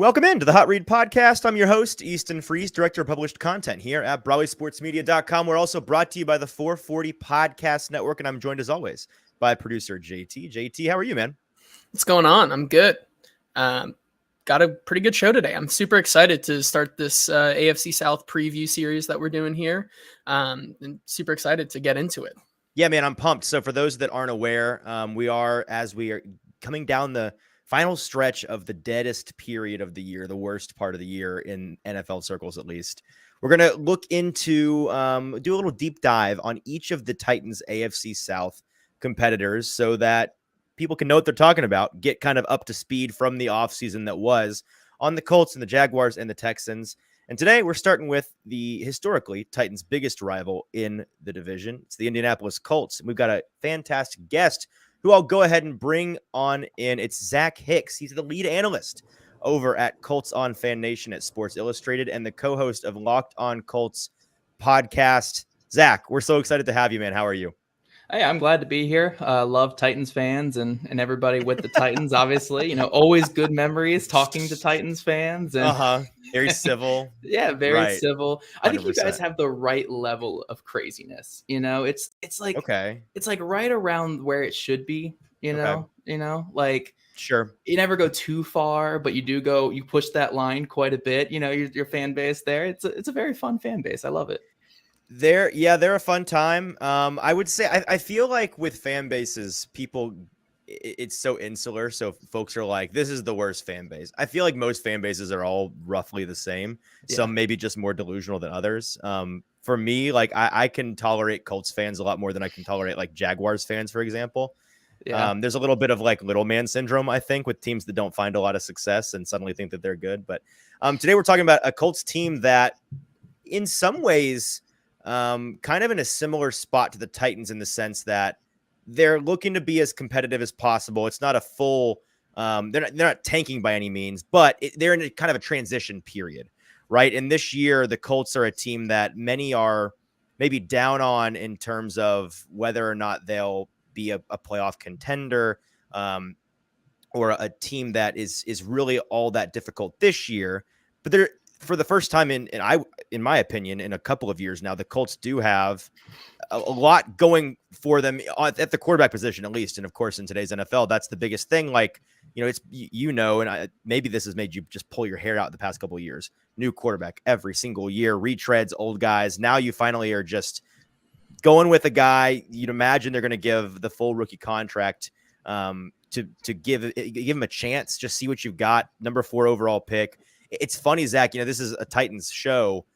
Welcome into the Hot Read Podcast. I'm your host, Easton Freeze, Director of Published Content here at BroadwaySportsMedia.com. We're also brought to you by the 440 Podcast Network, and I'm joined as always by producer JT. JT, how are you, man? What's going on? I'm good. Got a pretty good show today. I'm super excited to start this AFC South Preview series that we're doing here, and super excited to get into it. Yeah, man, I'm pumped. So for those that aren't aware, we are coming down the final stretch of the deadest period of the year, the worst part of the year in NFL circles, at least. We're going to look into, do a little deep dive on each of the Titans AFC South competitors so that people can know what they're talking about, get kind of up to speed from the offseason that was on the Colts and the Jaguars and the Texans. And today we're starting with the historically Titans' biggest rival in the division. It's the Indianapolis Colts. And we've got a fantastic guest who I'll go ahead and bring on in. It's Zach Hicks. He's the lead analyst over at Colts on Fan Nation at Sports Illustrated and the co-host of Locked on Colts podcast. Zach, we're so excited to have you, man. How are you? Hey, I'm glad to be here. Love Titans fans and everybody with the Titans, obviously. You know, always good memories talking to Titans fans. And very civil. Yeah, very civil. I think 100%. you guys have the right level of craziness. You know, it's like it's like right around where it should be. Like sure, you never go too far, but you push that line quite a bit. You know, your fan base there. It's a very fun fan base. I love it. They're a fun time. I would say I feel like with fan bases, it's so insular. So folks are like, this is the worst fan base. I feel like most fan bases are all roughly the same. Yeah. Some maybe just more delusional than others. For me, like I can tolerate Colts fans a lot more than I can tolerate like Jaguars fans, for example. Yeah. There's a little bit of like little man syndrome, I think, with teams that don't find a lot of success and suddenly think that they're good. But today we're talking about a Colts team that in some ways kind of in a similar spot to the Titans in the sense that they're looking to be as competitive as possible. It's not a full, they're not tanking by any means, but they're in a kind of a transition period, right? And this year, the Colts are a team that many are maybe down on in terms of whether or not they'll be a playoff contender, or a team that is really all that difficult this year. But they're, for the first time in my opinion, in a couple of years now, the Colts do have a lot going for them at the quarterback position, at least. And of course, in today's NFL, that's the biggest thing. Like, it's, and maybe this has made you just pull your hair out the past couple of years. New quarterback every single year, retreads, old guys. Now you finally are just going with a guy you'd imagine they're going to give the full rookie contract to give him a chance, just see what you've got. Number 4 overall pick. It's funny, Zach, this is a Titans show.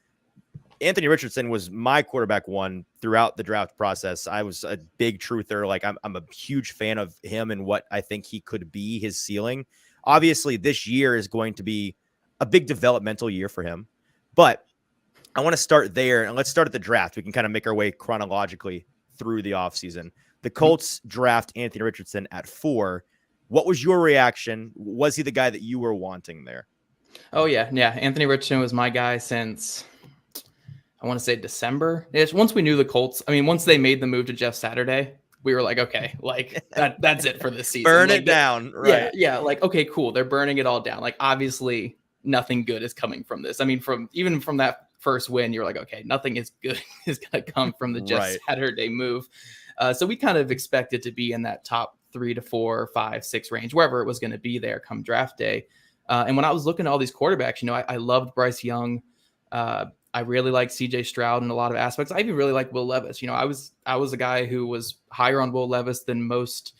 Anthony Richardson was my quarterback one throughout the draft process. I was a big truther. Like I'm a huge fan of him and what I think he could be, his ceiling. Obviously, this year is going to be a big developmental year for him. But I want to start there, and let's start at the draft. We can kind of make our way chronologically through the offseason. The Colts draft Anthony Richardson at 4. What was your reaction? Was he the guy that you were wanting there? Oh, yeah. Anthony Richardson was my guy since, I want to say December. It's once we knew the Colts. I mean, once they made the move to Jeff Saturday, we were like, okay, like that's it for this season. Burn like, it down. Right. Yeah. Like, okay, cool. They're burning it all down. Like, obviously nothing good is coming from this. I mean, even from that first win, you're like, okay, nothing is good is going to come from the Jeff Saturday move. So we kind of expected to be in that top 3 to 4, 5, 6 range, wherever it was going to be there come draft day. And when I was looking at all these quarterbacks, I loved Bryce Young. I really liked CJ Stroud in a lot of aspects. I even really liked Will Levis. I was a guy who was higher on Will Levis than most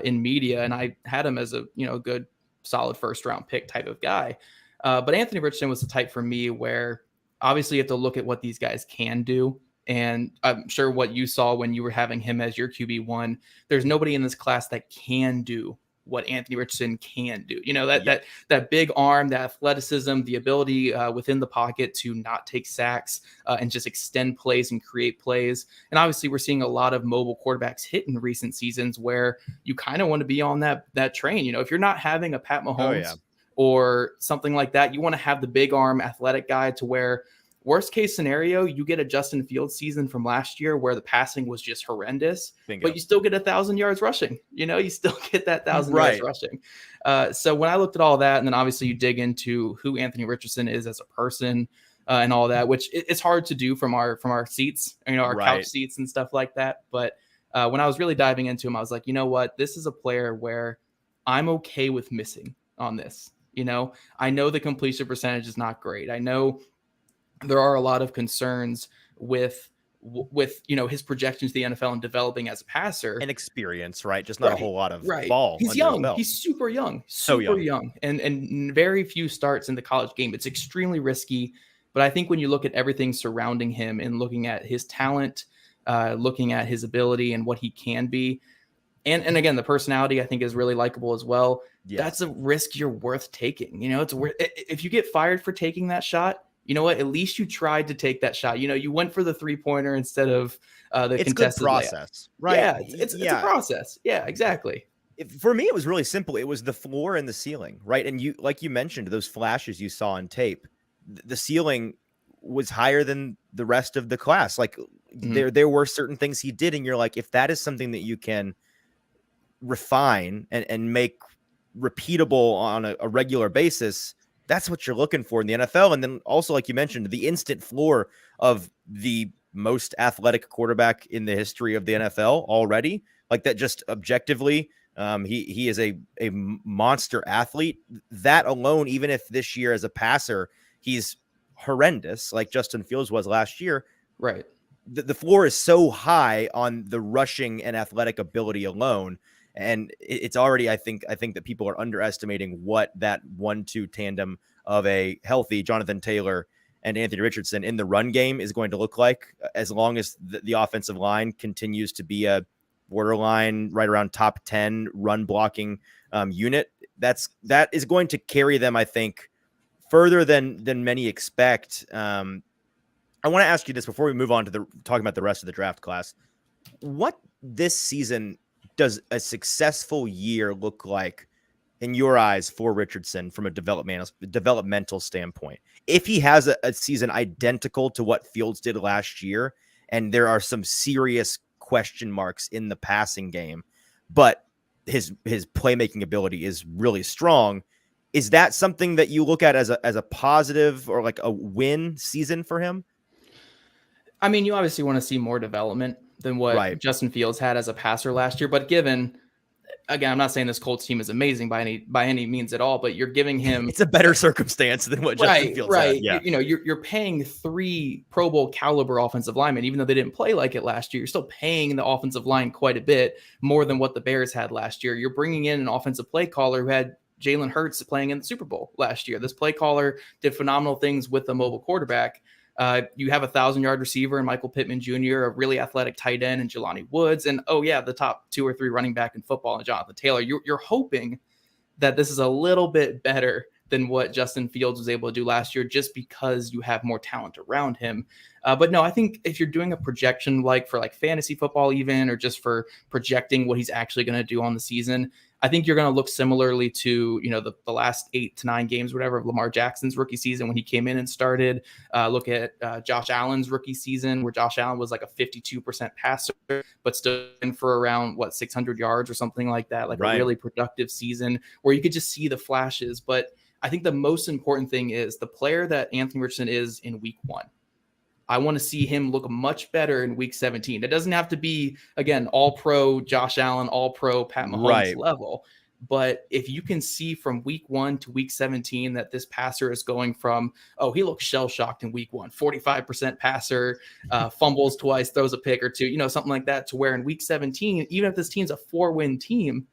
in media, and I had him as a good, solid first round pick type of guy. But Anthony Richardson was the type for me where obviously you have to look at what these guys can do. And I'm sure what you saw when you were having him as your QB1, there's nobody in this class that can do what Anthony Richardson can do. That big arm, the athleticism, the ability within the pocket to not take sacks and just extend plays and create plays. And obviously we're seeing a lot of mobile quarterbacks hit in recent seasons where you kind of want to be on that train. If you're not having a Pat Mahomes or something like that, you want to have the big arm athletic guy to where Worst case scenario, you get a Justin Fields season from last year where the passing was just horrendous, Bingo. but you still get 1,000 yards rushing. You still get that 1,000 Right. yards rushing. So when I looked at all that, and then obviously you dig into who Anthony Richardson is as a person and all that, which it's hard to do from our seats, our couch seats and stuff like that. But when I was really diving into him, I was like, you know what? This is a player where I'm okay with missing on this. I know the completion percentage is not great. I know there are a lot of concerns with his projection to the NFL and developing as a passer and experience, right? Just not a whole lot of ball. He's young. He's super young, super young, and very few starts in the college game. It's extremely risky. But I think when you look at everything surrounding him and looking at his talent, looking at his ability and what he can be, and again, the personality I think is really likable as well. Yes. That's a risk you're worth taking. It's worth, if you get fired for taking that shot, you know what? At least you tried to take that shot. You went for the 3-pointer instead of the contested process, layup. Right? Yeah, it's a process. Yeah, exactly. For me, it was really simple. It was the floor and the ceiling, right? And like you mentioned, those flashes you saw on tape, the ceiling was higher than the rest of the class. Like there were certain things he did, and you're like, if that is something that you can refine and make repeatable on a regular basis, that's what you're looking for in the NFL. And then also, like you mentioned, the instant floor of the most athletic quarterback in the history of the NFL already, like that, just objectively, he is a monster athlete. That alone, even if this year as a passer, he's horrendous, like Justin Fields was last year. Right. The floor is so high on the rushing and athletic ability alone. And it's already, I think that people are underestimating what that 1-2 tandem of a healthy Jonathan Taylor and Anthony Richardson in the run game is going to look like, as long as the offensive line continues to be a borderline right around top 10 run blocking unit. That is going to carry them, I think, further than many expect. I want to ask you this before we move on to talking about the rest of the draft class. What this season does a successful year look like in your eyes for Richardson from a developmental standpoint? If he has a season identical to what Fields did last year, and there are some serious question marks in the passing game, but his playmaking ability is really strong, is that something that you look at as a positive or like a win season for him? I mean, you obviously want to see more development than what Justin Fields had as a passer last year. But again, I'm not saying this Colts team is amazing by any means at all, but you're giving him it's a better circumstance than what Justin Fields had. Yeah. You're paying 3 Pro Bowl caliber offensive linemen, even though they didn't play like it last year. You're still paying the offensive line quite a bit more than what the Bears had last year. You're bringing in an offensive play caller who had Jalen Hurts playing in the Super Bowl last year. This play caller did phenomenal things with a mobile quarterback. You have a 1,000-yard receiver in Michael Pittman Jr., a really athletic tight end in Jelani Woods, and the top 2 or 3 running back in football in Jonathan Taylor. You're hoping that this is a little bit better than what Justin Fields was able to do last year, just because you have more talent around him. But no, I think if you're doing a projection for fantasy football even, or just for projecting what he's actually going to do on the season, I think you're going to look similarly to, the last 8 to 9 games, whatever, of Lamar Jackson's rookie season when he came in and started. Look at Josh Allen's rookie season, where Josh Allen was like a 52% passer, but still in for around 600 yards or something like that, a really productive season where you could just see the flashes. But I think the most important thing is the player that Anthony Richardson is in week 1. I want to see him look much better in week 17. It doesn't have to be, again, all-pro Josh Allen, all-pro Pat Mahomes level. But if you can see from week 1 to week 17 that this passer is going from, he looks shell-shocked in week 1, 45% passer, fumbles twice, throws a pick or 2, something like that, to where in week 17, even if this team's a 4-win team,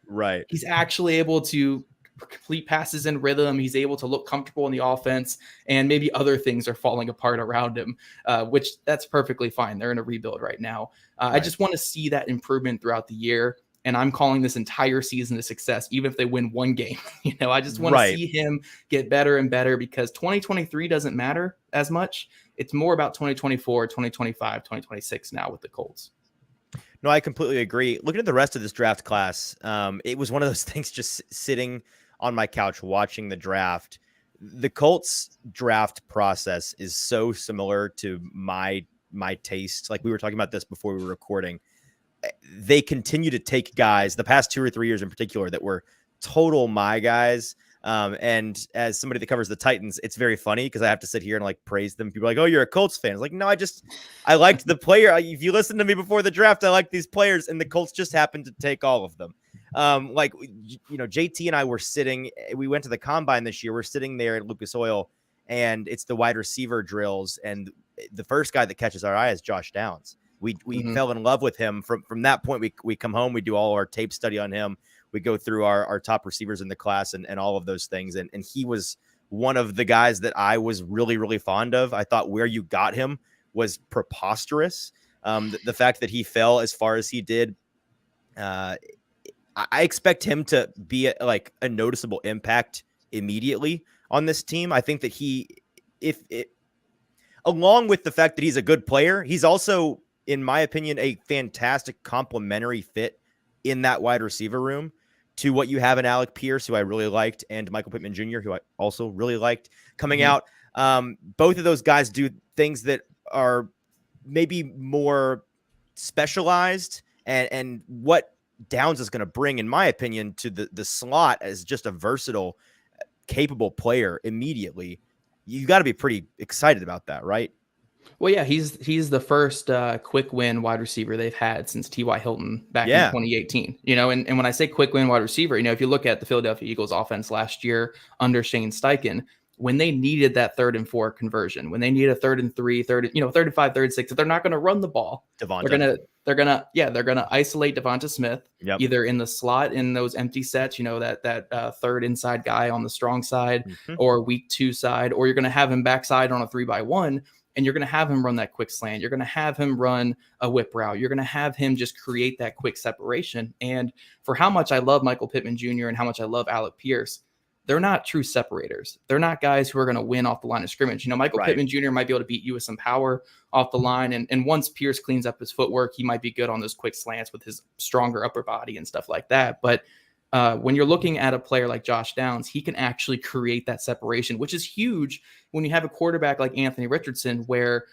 he's actually able to complete passes in rhythm. He's able to look comfortable in the offense, and maybe other things are falling apart around him, which that's perfectly fine. They're in a rebuild right now. I just want to see that improvement throughout the year. And I'm calling this entire season a success, even if they win 1 game. I just want to see him get better and better, because 2023 doesn't matter as much. It's more about 2024, 2025, 2026 now with the Colts. No, I completely agree. Looking at the rest of this draft class, it was one of those things, just sitting on my couch watching the draft. the Colts draft process is so similar to my taste. Like we were talking about this before we were recording. They continue to take guys the past 2 or 3 years in particular that were total my guys. And as somebody that covers the Titans, it's very funny because I have to sit here and like praise them. People are like, "Oh, you're a Colts fan." It's like, no, I liked the player. If you listen to me before the draft, I like these players, and the Colts just happened to take all of them. Like, you know, JT and I were sitting. We went to the combine this year. We're sitting there at Lucas Oil, and it's the wide receiver drills, and the first guy that catches our eye is Josh Downs. We fell in love with him from that point. We come home, we do all our tape study on him. We go through our top receivers in the class and all of those things. And he was one of the guys that I was really, really fond of. I thought where you got him was preposterous. The fact that he fell as far as he did, I expect him to be a noticeable impact immediately on this team. I think that along with the fact that he's a good player, he's also, in my opinion, a fantastic complementary fit in that wide receiver room to what you have in Alec Pierce, who I really liked, and Michael Pittman Jr., who I also really liked coming out. Both of those guys do things that are maybe more specialized, and what Downs is going to bring, in my opinion, to the slot as just a versatile, capable player immediately. You got to be pretty excited about that, right? Well, yeah, he's the first quick win wide receiver they've had since T.Y. Hilton back in 2018. You know, and when I say quick win wide receiver, you know, if you look at the Philadelphia Eagles offense last year under Shane Steichen, when they needed that 3rd and 4 conversion, when they need a 3rd and 3, 3rd and 5, 3rd and 6, they're not going to run the ball. They're gonna isolate Devonta Smith either in the slot in those empty sets, you know, that third inside guy on the strong side or weak 2 side, or you're going to have him backside on a 3-by-1. And you're going to have him run that quick slant. You're going to have him run a whip route. You're going to have him just create that quick separation. And for how much I love Michael Pittman Jr. and how much I love Alec Pierce, they're not true separators. They're not guys who are going to win off the line of scrimmage. You know, Michael Pittman Jr. might be able to beat you with some power off the line. And once Pierce cleans up his footwork, he might be good on those quick slants with his stronger upper body and stuff like that. But when you're looking at a player like Josh Downs, he can actually create that separation, which is huge when you have a quarterback like Anthony Richardson, where,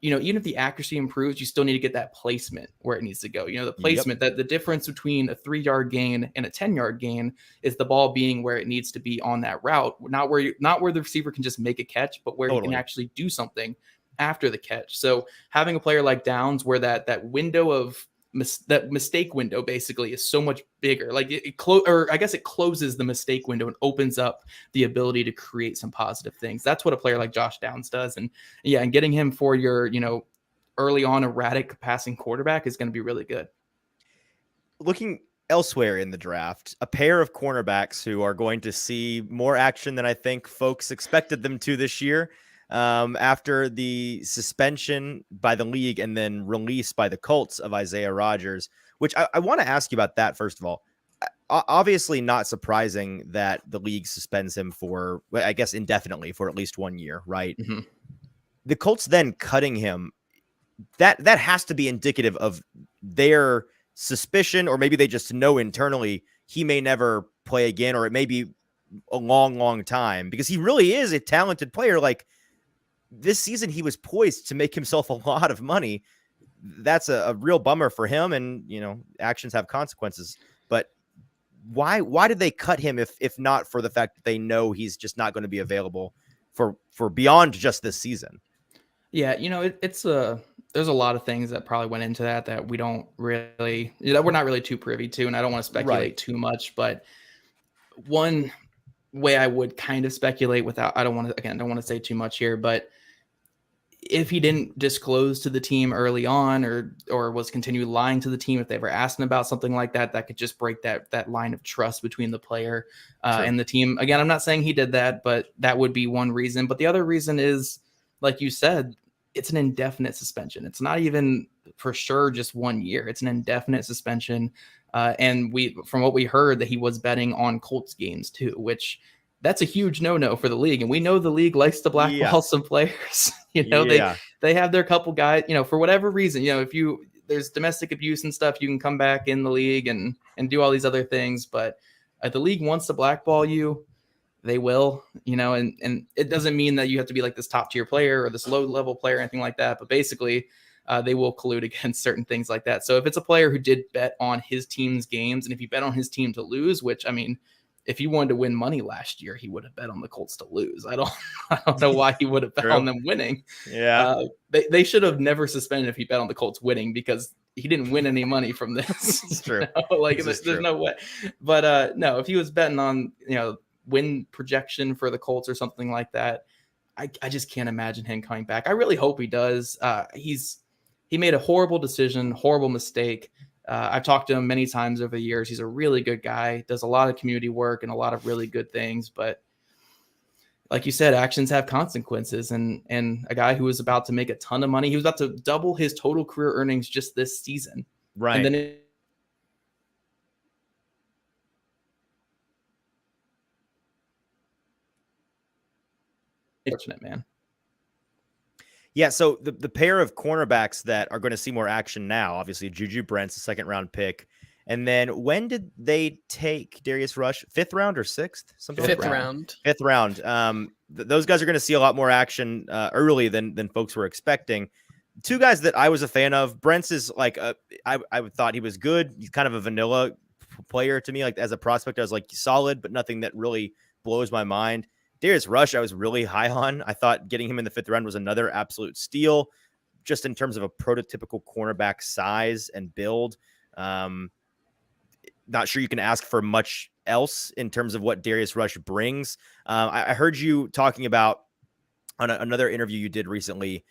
you know, even if the accuracy improves, you still need to get that placement where it needs to go. You know, the placement, that the difference between a 3-yard gain and a 10-yard gain is the ball being where it needs to be on that route, not where the receiver can just make a catch, but where he can actually do something after the catch. So having a player like Downs where that window of that mistake window basically is so much bigger. Like it closes the mistake window and opens up the ability to create some positive things. That's what a player like Josh Downs does. And getting him for your, you know, early on erratic passing quarterback is going to be really good. Looking elsewhere in the draft, a pair of cornerbacks who are going to see more action than I think folks expected them to this year. After the suspension by the league and then release by the Colts of Isaiah Rodgers, which I want to ask you about that. First of all, obviously not surprising that the league suspends him for, I guess, indefinitely for at least 1 year, right? The Colts then cutting him, that has to be indicative of their suspicion, or maybe they just know internally he may never play again, or it may be a long, long time, because he really is a talented player. Like, this season, he was poised to make himself a lot of money. That's a real bummer for him. And, you know, actions have consequences. But why did they cut him if not for the fact that they know he's just not going to be available for beyond just this season? Yeah, you know, there's a lot of things that probably went into that we don't really, we're not really too privy to, and I don't want to speculate too much. But one way I would kind of speculate without, I don't want to say too much here, but if he didn't disclose to the team early on or was continue lying to the team, if they were asking about something like that, that could just break that line of trust between the player and the team. Again, I'm not saying he did that, but that would be one reason. But the other reason is, like you said, it's an indefinite suspension. It's not even for sure just 1 year. It's an indefinite suspension. And from what we heard, that he was betting on Colts games too, which that's a huge no-no for the league. And we know the league likes to blackball some players. You know, they have their couple guys, you know, for whatever reason, you know, if there's domestic abuse and stuff, you can come back in the league and do all these other things. But the league wants to blackball you. they will, and it doesn't mean that you have to be like this top tier player or this low level player or anything like that. But basically, they will collude against certain things like that. So if it's a player who did bet on his team's games, and if you bet on his team to lose, which, I mean, if he wanted to win money last year, he would have bet on the Colts to lose. I don't know why he would have bet on them winning. Yeah. They should have never suspended if he bet on the Colts winning, because he didn't win any money from this. It's true. There's no way. But no, if he was betting on, win projection for the Colts or something like that, I just can't imagine him coming back. I really hope he does. He made a horrible decision, horrible mistake. I've talked to him many times over the years. He's a really good guy, does a lot of community work and a lot of really good things. But like you said, actions have consequences. And a guy who was about to make a ton of money, he was about to double his total career earnings just this season. Right. And then fortunate, man. Yeah, so the pair of cornerbacks that are going to see more action now, obviously Juju Brent's a second round pick. And then when did they take Darius Rush? 5th round or 6th? Fifth round. 5th round. Those guys are going to see a lot more action early than folks were expecting. 2 guys that I was a fan of. Brent's is like I thought he was good. He's kind of a vanilla player to me. Like as a prospect, I was like solid, but nothing that really blows my mind. Darius Rush, I was really high on. I thought getting him in the 5th round was another absolute steal, just in terms of a prototypical cornerback size and build. Not sure you can ask for much else in terms of what Darius Rush brings. I heard you talking about on another interview you did recently,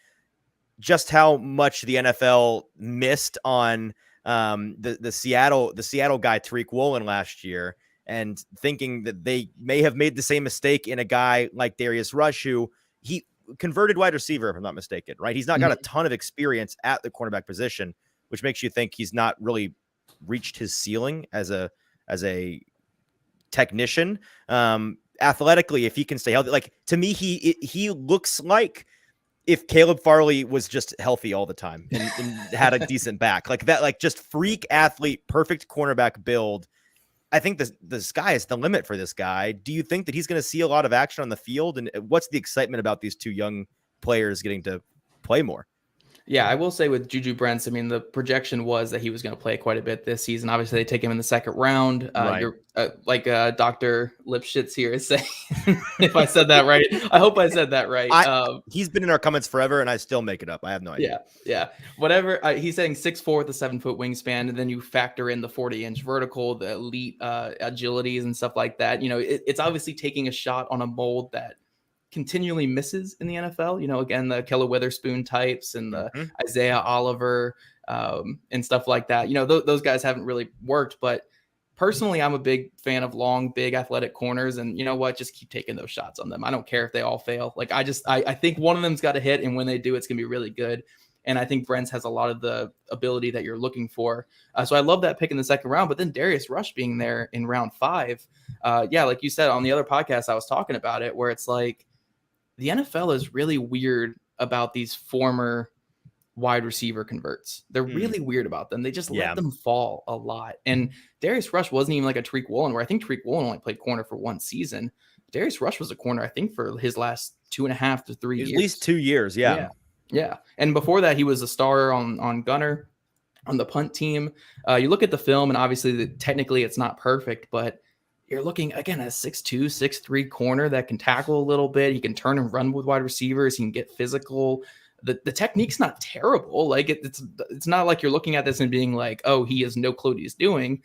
just how much the NFL missed on the Seattle guy Tariq Woolen last year, and thinking that they may have made the same mistake in a guy like Darius Rush, who he converted wide receiver, if I'm not mistaken, right? He's not got a ton of experience at the cornerback position, which makes you think he's not really reached his ceiling as a technician. Athletically, if he can stay healthy, like to me, he looks like if Caleb Farley was just healthy all the time and had a decent back like that, like just freak athlete, perfect cornerback build. I think the sky is the limit for this guy. Do you think that he's going to see a lot of action on the field? And what's the excitement about these 2 young players getting to play more? Yeah, I will say with Juju Brents, I mean, the projection was that he was going to play quite a bit this season. Obviously, they take him in the 2nd round. Right. You're like Dr. Lipschitz here is saying, if I said that right. I hope I said that right. He's been in our comments forever, and I still make it up. I have no idea. Yeah. Whatever. He's saying 6'4" with a 7-foot wingspan, and then you factor in the 40-inch vertical, the elite agilities and stuff like that. It's obviously taking a shot on a mold that continually misses in the NFL. Again, the Kella Witherspoon types and the Isaiah Oliver and stuff like that. Those guys haven't really worked, but personally, I'm a big fan of long, big athletic corners, and you know what? Just keep taking those shots on them. I don't care if they all fail. Like I think one of them's got to hit, and when they do, it's going to be really good. And I think Brents has a lot of the ability that you're looking for. So I love that pick in the 2nd round, but then Darius Rush being there in round 5. Like you said, on the other podcast, I was talking about it, where it's like, the NFL is really weird about these former wide receiver converts. They're really weird about them. They just let them fall a lot. And Darius Rush wasn't even like a Tariq Woolen, where I think Tariq Woolen only played corner for 1 season. Darius Rush was a corner, I think, for his last 2.5 to 3 years. At least 2 years, yeah. And before that, he was a starter on gunner on the punt team. You look at the film, and obviously, technically, it's not perfect, but you're looking, again, at a 6'2", 6'3" corner that can tackle a little bit. He can turn and run with wide receivers. He can get physical. The technique's not terrible. Like it's not like you're looking at this and being like, oh, he has no clue what he's doing.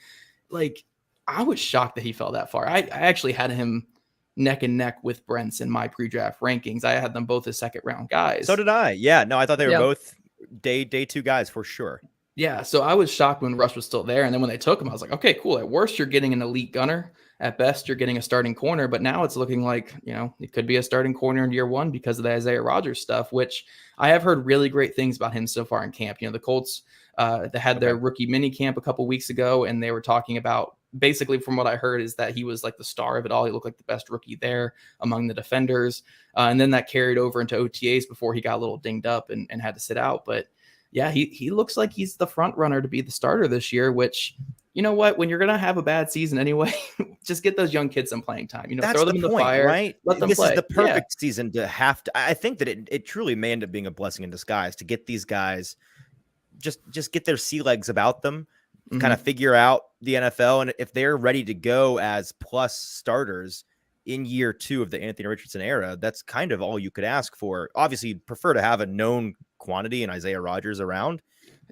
Like, I was shocked that he fell that far. I actually had him neck and neck with Brents in my pre-draft rankings. I had them both as 2nd round guys. So did I. Yeah, no, I thought they were both day 2 guys for sure. Yeah, so I was shocked when Rush was still there. And then when they took him, I was like, okay, cool. At worst, you're getting an elite gunner. At best, you're getting a starting corner. But now it's looking like, it could be a starting corner in year 1 because of the Isaiah Rodgers stuff, which I have heard really great things about him so far in camp. The Colts, they had their rookie mini camp a couple weeks ago, and they were talking about, basically from what I heard, is that he was like the star of it all. He looked like the best rookie there among the defenders. And then that carried over into OTAs before he got a little dinged up and had to sit out. But yeah, he looks like he's the front runner to be the starter this year, which, you know what, when you're going to have a bad season anyway, just get those young kids some playing time. You know, That's throw them in the point, fire, right? let them This play. is the perfect season to have to. I think that it truly may end up being a blessing in disguise to get these guys just get their sea legs about them, kind of figure out the NFL, and if they're ready to go as plus starters in year 2 of the Anthony Richardson era, that's kind of all you could ask for. Obviously, you'd prefer to have a known quantity in Isaiah Rodgers around,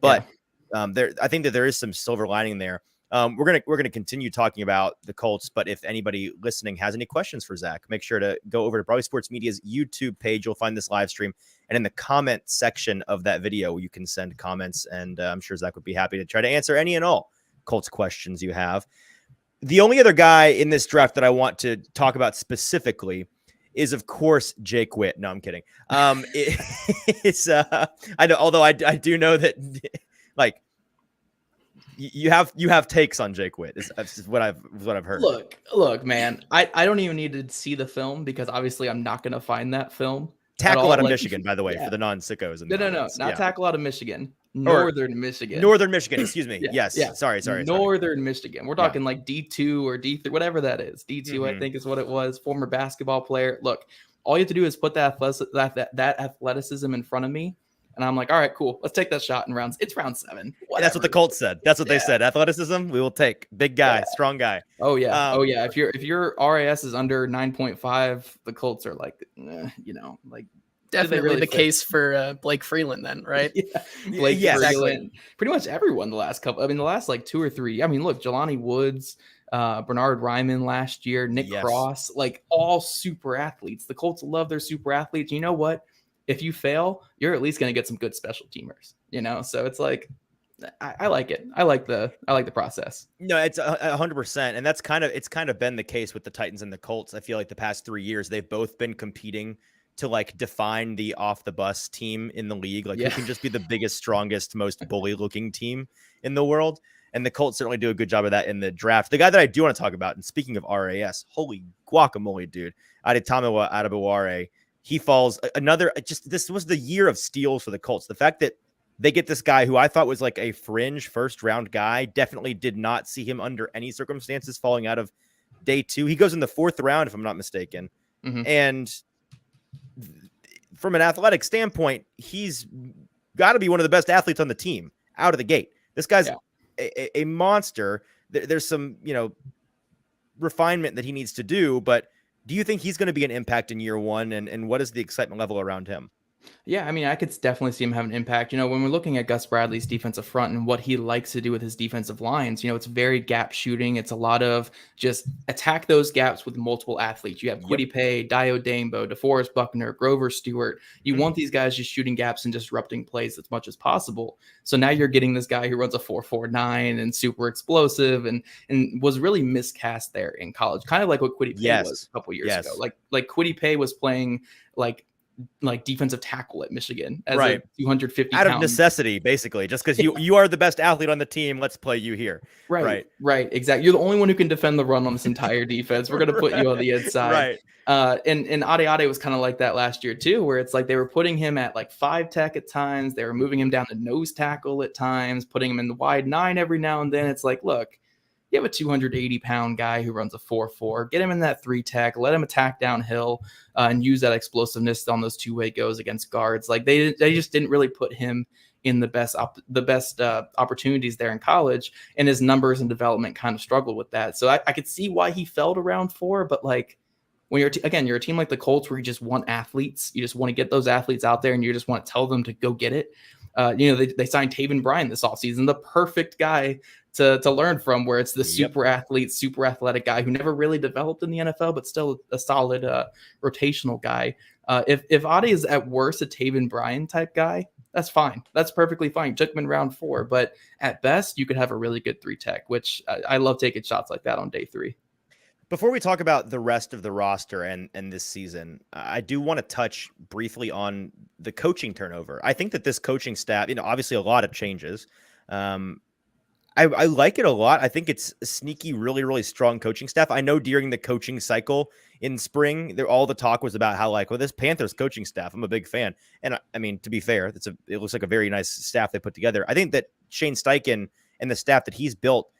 but I think that there is some silver lining there. We're gonna continue talking about the Colts, but if anybody listening has any questions for Zach, make sure to go over to Broadway Sports Media's YouTube page. You'll find this live stream, and in the comment section of that video, you can send comments, and I'm sure Zach would be happy to try to answer any and all Colts questions you have. The only other guy in this draft that I want to talk about specifically is, of course, Jake Witt. No, I'm kidding. It's I know, although I do know that like you have takes on Jake Witt. That's what I've heard. Look, man. I don't even need to see the film because obviously I'm not going to find that film. Tackle out of Michigan, by the way, for the non-sickos. No, not tackle out of Michigan. Northern Michigan, excuse me. Yes. Sorry. Northern Michigan. We're talking like D2 or D3, whatever that is. D2, I think is what it was. Former basketball player. Look, all you have to do is put that athleticism in front of me. And I'm like, all right, cool. Let's take that shot in rounds. It's round 7. That's what the Colts said. That's what they said. Athleticism, we will take. Big guy, strong guy. Oh yeah. If your RAS is under 9.5, the Colts are like, like definitely really the case for Blake Freeland then, right? Blake Freeland. Exactly. Pretty much everyone the last like 2 or 3. I mean, look, Jelani Woods, Bernard Ryman last year, Nick Cross, like all super athletes. The Colts love their super athletes. You know what? If you fail, you're at least going to get some good special teamers, So it's like, I like it. I like the process. No, it's 100%. And it's kind of been the case with the Titans and the Colts. I feel like the past 3 years, they've both been competing to like define the off the bus team in the league. Like who can just be the biggest, strongest, most bully looking team in the world. And the Colts certainly do a good job of that in the draft. The guy that I do want to talk about, and speaking of RAS, holy guacamole, dude, Adetomiwa Adebaware. He falls this was the year of steals for the Colts. The fact that they get this guy who I thought was like a fringe first round guy, definitely did not see him under any circumstances falling out of day 2. He goes in the 4th round, if I'm not mistaken. And from an athletic standpoint, he's got to be one of the best athletes on the team out of the gate. This guy's a monster. There's some, refinement that he needs to do, but do you think he's going to be an impact in year 1? And what is the excitement level around him? Yeah, I mean, I could definitely see him have an impact. When we're looking at Gus Bradley's defensive front and what he likes to do with his defensive lines, it's very gap shooting. It's a lot of just attack those gaps with multiple athletes. You have Kwity Paye, Dio Dambo, DeForest Buckner, Grover Stewart. You want these guys just shooting gaps and disrupting plays as much as possible. So now you're getting this guy who runs a 4.49 and super explosive and was really miscast there in college, kind of like what Kwity Paye was a couple years ago. Like Kwity Paye was playing like defensive tackle at Michigan as a 250 out of necessity, basically, just because you are the best athlete on the team. Let's play you here. Right. Exactly. You're the only one who can defend the run on this entire defense. We're going to put you on the inside. And Ade was kind of like that last year too, where it's like they were putting him at like 5 tech at times. They were moving him down to nose tackle at times, putting him in the wide 9 every now and then. It's like, look, you have a 280-pound guy who runs a 4.4. Get him in that 3 tech. Let him attack downhill and use that explosiveness on those 2-way goes against guards. Like they just didn't really put him in the best opportunities there in college, and his numbers and development kind of struggled with that. So I could see why he fell to round 4, but like when you're a team like the Colts where you just want athletes, you just want to get those athletes out there and you just want to tell them to go get it. They signed Taven Bryan this offseason, the perfect guy to learn from, where it's the super athlete, super athletic guy who never really developed in the NFL, but still a solid rotational guy. If Ade is at worst a Taven Bryan type guy, that's fine. That's perfectly fine. You took him in round 4, but at best you could have a really good 3 tech, which I love taking shots like that on day 3. Before we talk about the rest of the roster and this season, I do want to touch briefly on the coaching turnover. I think that this coaching staff, obviously a lot of changes. I like it a lot. I think it's a sneaky, really, really strong coaching staff. I know during the coaching cycle in spring, all the talk was about how this Panthers coaching staff, I'm a big fan. And I mean, to be fair, it looks like a very nice staff they put together. I think that Shane Steichen and the staff that he's built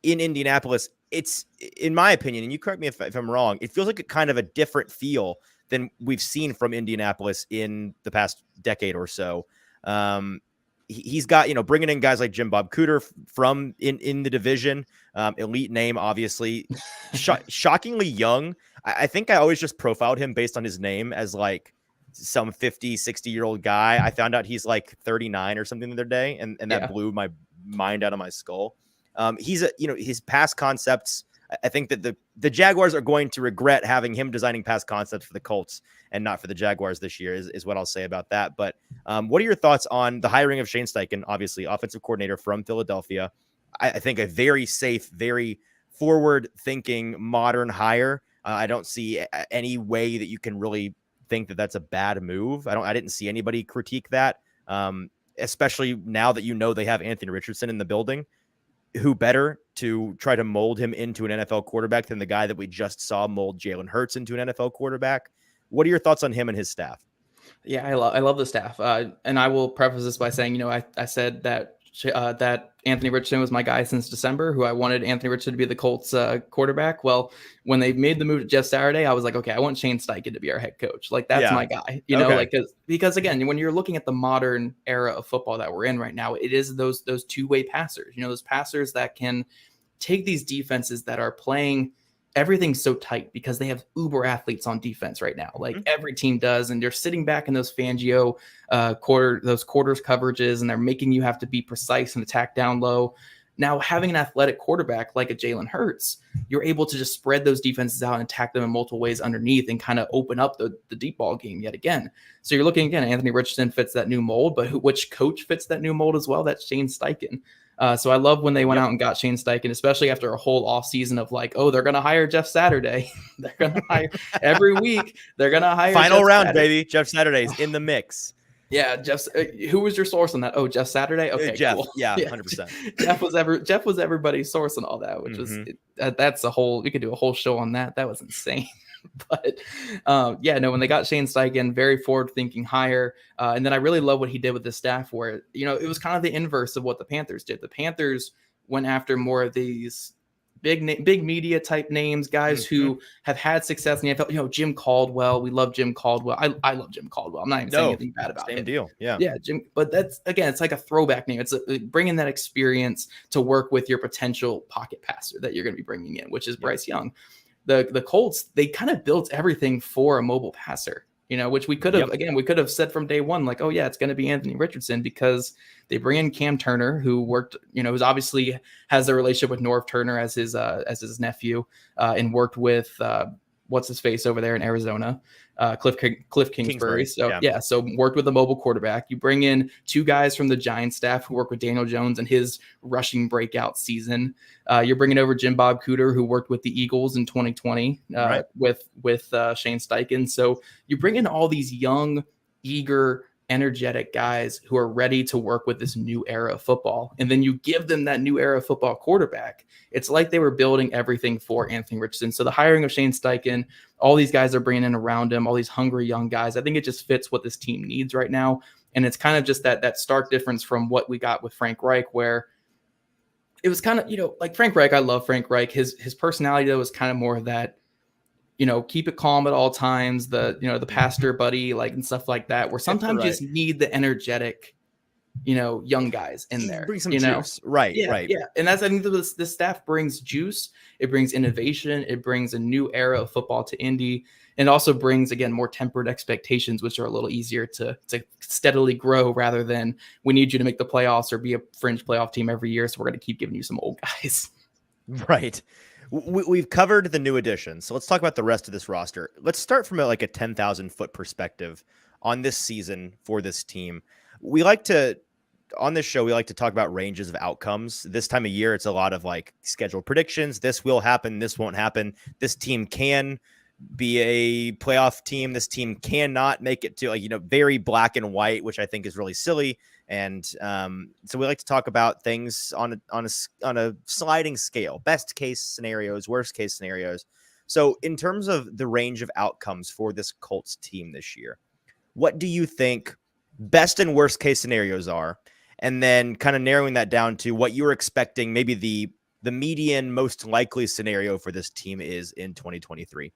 in Indianapolis, it's, in my opinion, and you correct me if I'm wrong, it feels like a kind of a different feel than we've seen from Indianapolis in the past decade or so. He's got, bringing in guys like Jim Bob Cooter from in the division, elite name, obviously, shockingly young. I think I always just profiled him based on his name as like some 50, 60-year-old guy. I found out he's like 39 or something the other day, and that blew my mind out of my skull. He's his pass concepts. I think that the Jaguars are going to regret having him designing pass concepts for the Colts and not for the Jaguars this year is what I'll say about that. But what are your thoughts on the hiring of Shane Steichen, obviously offensive coordinator from Philadelphia? I think a very safe, very forward-thinking, modern hire. I don't see any way that you can really think that that's a bad move. I didn't see anybody critique that, especially now that they have Anthony Richardson in the building. Who better to try to mold him into an NFL quarterback than the guy that we just saw mold Jalen Hurts into an NFL quarterback? What are your thoughts on him and his staff? Yeah, I love the staff. And I will preface this by saying, I said that Anthony Richardson was my guy since December, who I wanted Anthony Richardson to be the Colts quarterback. Well, when they made the move to Jeff Saturday, I was like, okay, I want Shane Steichen to be our head coach. Like, that's my guy, because again, when you're looking at the modern era of football that we're in right now, it is those two-way passers, those passers that can take these defenses that are playing everything's so tight because they have uber athletes on defense right now. Like every team does. And they're sitting back in those Fangio quarters coverages, and they're making you have to be precise and attack down low. Now, having an athletic quarterback like a Jalen Hurts, you're able to just spread those defenses out and attack them in multiple ways underneath and kind of open up the deep ball game yet again. So you're looking again, Anthony Richardson fits that new mold, but which coach fits that new mold as well? That's Shane Steichen. So I love when they went out and got Shane Steichen, especially after a whole offseason of like, oh, they're going to hire Jeff Saturday. They're going to hire every week. They're going to hire final Jeff round, Saturday. baby. Jeff Saturday's in the mix. Yeah, Jeff. Who was your source on that? Oh, Jeff Saturday. Okay, Jeff. cool. Yeah, 100%. Jeff was everybody's source on all that, which was that's a whole. We could do a whole show on that. That was insane. But when they got Shane Steichen, very forward-thinking hire, and then I really love what he did with the staff, where it was kind of the inverse of what the Panthers did. The Panthers went after more of these big media type names, guys who have had success in the NFL. Jim Caldwell, we love Jim Caldwell. I love Jim Caldwell. I'm not even saying anything bad about it. Same deal. Yeah, Jim. But that's again, it's like a throwback name. It's bringing that experience to work with your potential pocket passer that you're going to be bringing in, which is Bryce Young. The Colts, they kind of built everything for a mobile passer, which we could have said from day one, like, oh yeah, it's going to be Anthony Richardson, because they bring in Cam Turner, who worked, who's obviously has a relationship with Norv Turner as his nephew, and worked with what's his face over there in Arizona, Cliff Kingsbury. So so worked with a mobile quarterback. You bring in two guys from the Giants staff who work with Daniel Jones and his rushing breakout season. You're bringing over Jim Bob Cooter, who worked with the Eagles in 2020 with Shane Steichen. So you bring in all these young, eager, energetic guys who are ready to work with this new era of football. And then you give them that new era of football quarterback. It's like they were building everything for Anthony Richardson. So the hiring of Shane Steichen, all these guys are bringing in around him, all these hungry young guys. I think it just fits what this team needs right now. And it's kind of just that stark difference from what we got with Frank Reich, where it was kind of, like Frank Reich. I love Frank Reich. His personality, though, was kind of more of that, keep it calm at all times, the pastor buddy, like, and stuff like that, where sometimes you just need the energetic, young guys in there. Bring some juice. Right. Yeah. And I think the staff brings juice. It brings innovation. It brings a new era of football to Indy. And also brings, again, more tempered expectations, which are a little easier to steadily grow, rather than we need you to make the playoffs or be a fringe playoff team every year, so we're going to keep giving you some old guys. Right. We've covered the new additions, so let's talk about the rest of this roster. Let's start from a 10,000-foot perspective on this season for this team. On this show, we like to talk about ranges of outcomes. This time of year, it's a lot of scheduled predictions. This will happen. This won't happen. This team can be a playoff team. This team cannot make it to very black and white, which I think is really silly. And so we like to talk about things on a sliding scale, best case scenarios, worst case scenarios. So in terms of the range of outcomes for this Colts team this year, what do you think best and worst case scenarios are? And then kind of narrowing that down to what you were expecting, maybe the the median most likely scenario for this team is in 2023.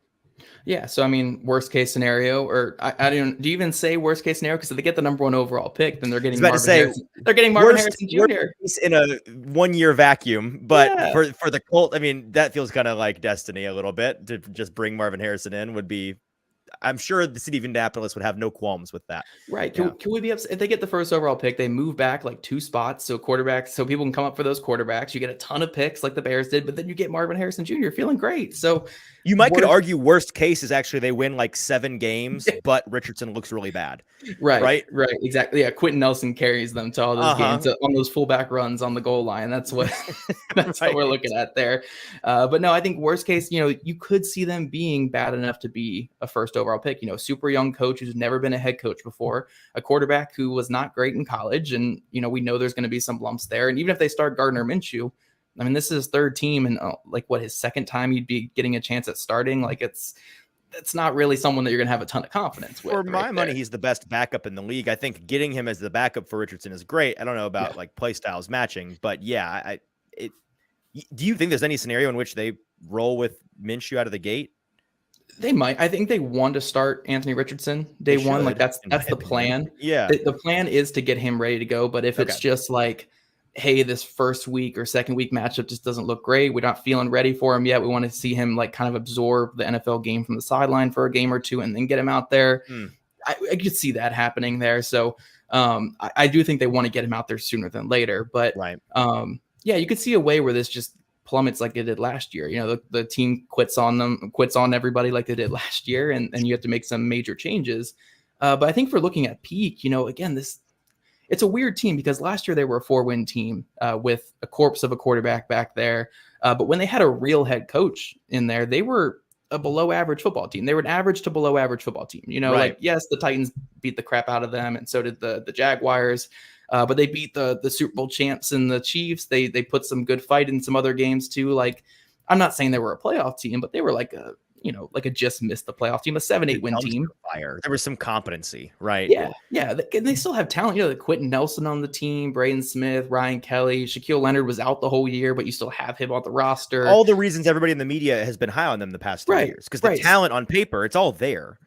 Yeah. So, I mean, worst case scenario, or I don't, do you even say worst case scenario? Because if they get the number 1 overall pick, then they're getting Marvin Harrison. They're getting Marvin Harrison Jr. in a 1-year vacuum. But Yeah. for the Colts, I mean, that feels kind of like destiny a little bit. To just bring Marvin Harrison in would be, I'm sure the city of Indianapolis would have no qualms with that. Right. Can we be upset if they get the first overall pick? They move back like 2 spots, so quarterbacks, so people can come up for those quarterbacks. You get a ton of picks like the Bears did, but then you get Marvin Harrison Jr. feeling great. So you could argue worst case is actually they win like 7 games, but Richardson looks really bad. Right. Exactly. Yeah. Quentin Nelson carries them to all those games on those fullback runs on the goal line. That's what what we're looking at there. But no, I think worst case, you could see them being bad enough to be a first overall pick. Super young coach who's never been a head coach before, a quarterback who was not great in college, and we know there's going to be some lumps there. And even if they start Gardner Minshew, I mean, this is his 3rd team, and his 2nd time you'd be getting a chance at starting. Like it's not really someone that you're going to have a ton of confidence with. For my money, he's the best backup in the league. I think getting him as the backup for Richardson is great. I don't know about like play styles matching, but yeah, do you think there's any scenario in which they roll with Minshew out of the gate? They might. I think they want to start Anthony Richardson day 1. Like that's the plan. Yeah. The plan is to get him ready to go. But if it's just like, hey, this first week or second week matchup just doesn't look great, we're not feeling ready for him yet, we want to see him like kind of absorb the NFL game from the sideline for a game or 2 and then get him out there. I could see that happening there. So I do think they want to get him out there sooner than later. But you could see a way where this just plummets like they did last year. The team quits on everybody like they did last year, and you have to make some major changes. But I think for looking at peak, again, it's a weird team because last year they were a 4-win team with a corpse of a quarterback back there. But when they had a real head coach in there, they were a below average football team. They were an average to below average football team. Yes, the Titans beat the crap out of them, and so did the Jaguars. But they beat the Super Bowl champs and the Chiefs. They put some good fight in some other games too. Like, I'm not saying they were a playoff team, but they were like a just missed the playoff team, a 7-8 win team. There was some competency, right? Yeah. They still have talent. The Quentin Nelson on the team, Braden Smith, Ryan Kelly, Shaquille Leonard was out the whole year, but you still have him on the roster. All the reasons everybody in the media has been high on them the past 3 years, because the talent on paper, it's all there.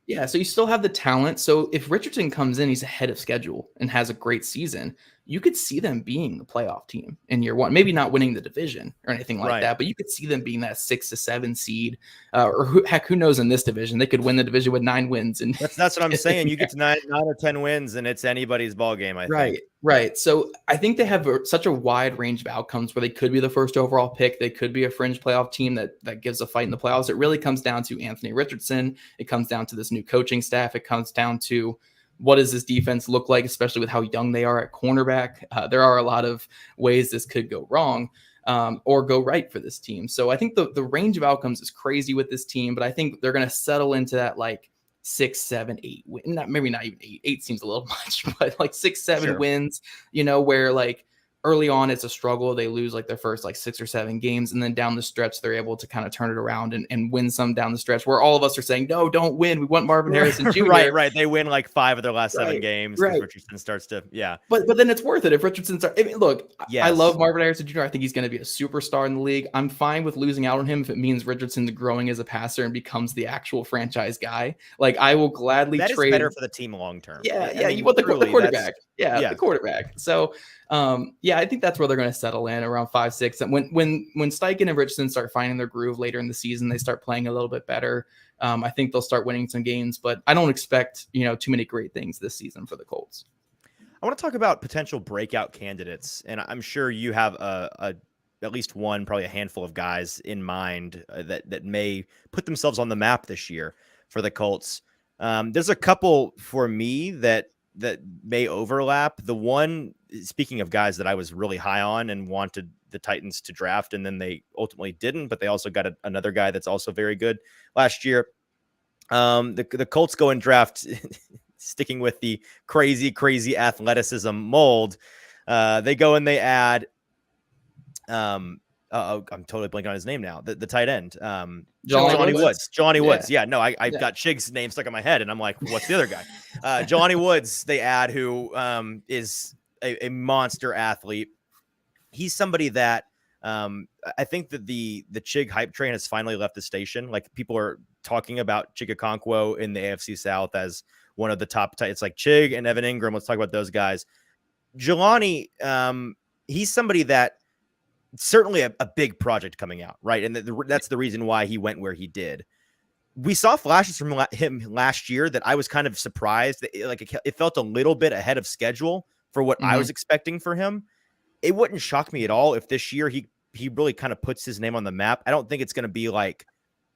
Yeah. So you still have the talent. So if Richardson comes in, he's ahead of schedule and has a great season, you could see them being the playoff team in year 1. Maybe not winning the division or anything like that, but you could see them being that 6 to 7 seed, or who knows in this division? They could win the division with 9 wins. And that's what I'm saying. You get to 9 or 10 wins, and it's anybody's ball game. I think. Right. So I think they have such a wide range of outcomes where they could be the first overall pick. They could be a fringe playoff team that gives a fight in the playoffs. It really comes down to Anthony Richardson. It comes down to this new coaching staff. It comes down to what does this defense look like, especially with how young they are at cornerback. There are a lot of ways this could go wrong or go right for this team. So I think the range of outcomes is crazy with this team, but I think they're going to settle into that like 6, 7, 8 maybe not even 8. 8 seems a little much, but like 6, 7 wins, where like early on it's a struggle. They lose like their first like 6 or 7 games, and then down the stretch they're able to kind of turn it around and win some down the stretch where all of us are saying, no, don't win. We want Marvin Harrison Jr. Right. They win like 5 of their last 7 games. Richardson starts to, But then it's worth it if Richardson starts. Look, I love Marvin Harrison Jr. I think he's going to be a superstar in the league. I'm fine with losing out on him if it means Richardson's growing as a passer and becomes the actual franchise guy. Like, I will gladly trade. That is better for the team long term. Yeah, you want the quarterback. The quarterback. So, I think that's where they're going to settle in around 5, 6. And when Steichen and Richardson start finding their groove later in the season, they start playing a little bit better. I think they'll start winning some games, but I don't expect, too many great things this season for the Colts. I want to talk about potential breakout candidates, and I'm sure you have at least one, probably a handful of guys in mind that may put themselves on the map this year for the Colts. There's a couple for me that may overlap. The one, speaking of guys that I was really high on and wanted the Titans to draft, and then they ultimately didn't, but they also got another guy that's also very good last year. The Colts go and draft, sticking with the crazy athleticism mold. They go and they add, I'm totally blanking on his name now. The tight end, Johnny Woods. Johnny Woods. Yeah, no, I got Chig's name stuck in my head, and I'm like, what's the other guy? Johnny Woods. They add, who is a monster athlete. He's somebody that I think that the Chig hype train has finally left the station. Like, people are talking about Chigakonkwo in the AFC South as one of the top. It's like Chig and Evan Ingram. Let's talk about those guys. Jelani, he's somebody that certainly a big project coming out, right? And that's the reason why he went where he did. We saw flashes from him last year that I was kind of surprised that it felt a little bit ahead of schedule for what I was expecting for him. It wouldn't shock me at all if this year he really kind of puts his name on the map. I don't think it's going to be like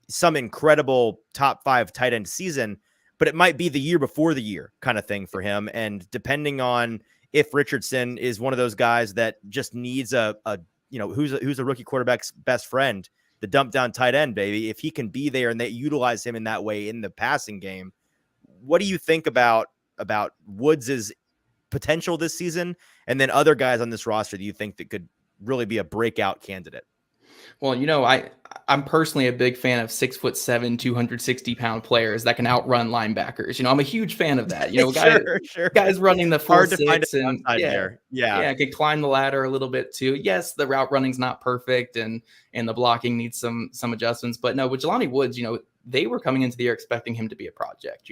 some incredible top 5 tight end season, but it might be the year before the year kind of thing for him. And depending on if Richardson is one of those guys that just needs who's a rookie quarterback's best friend, the dump down tight end, baby, if he can be there and they utilize him in that way in the passing game, what do you think about Woods' potential this season? And then other guys on this roster that you think that could really be a breakout candidate? Well, I'm personally a big fan of 6'7", 260-pound players that can outrun linebackers. I'm a huge fan of that. Guys running the 4.6 and can climb the ladder a little bit too. Yes, the route running's not perfect and the blocking needs some adjustments. But no, with Jelani Woods, they were coming into the year expecting him to be a project.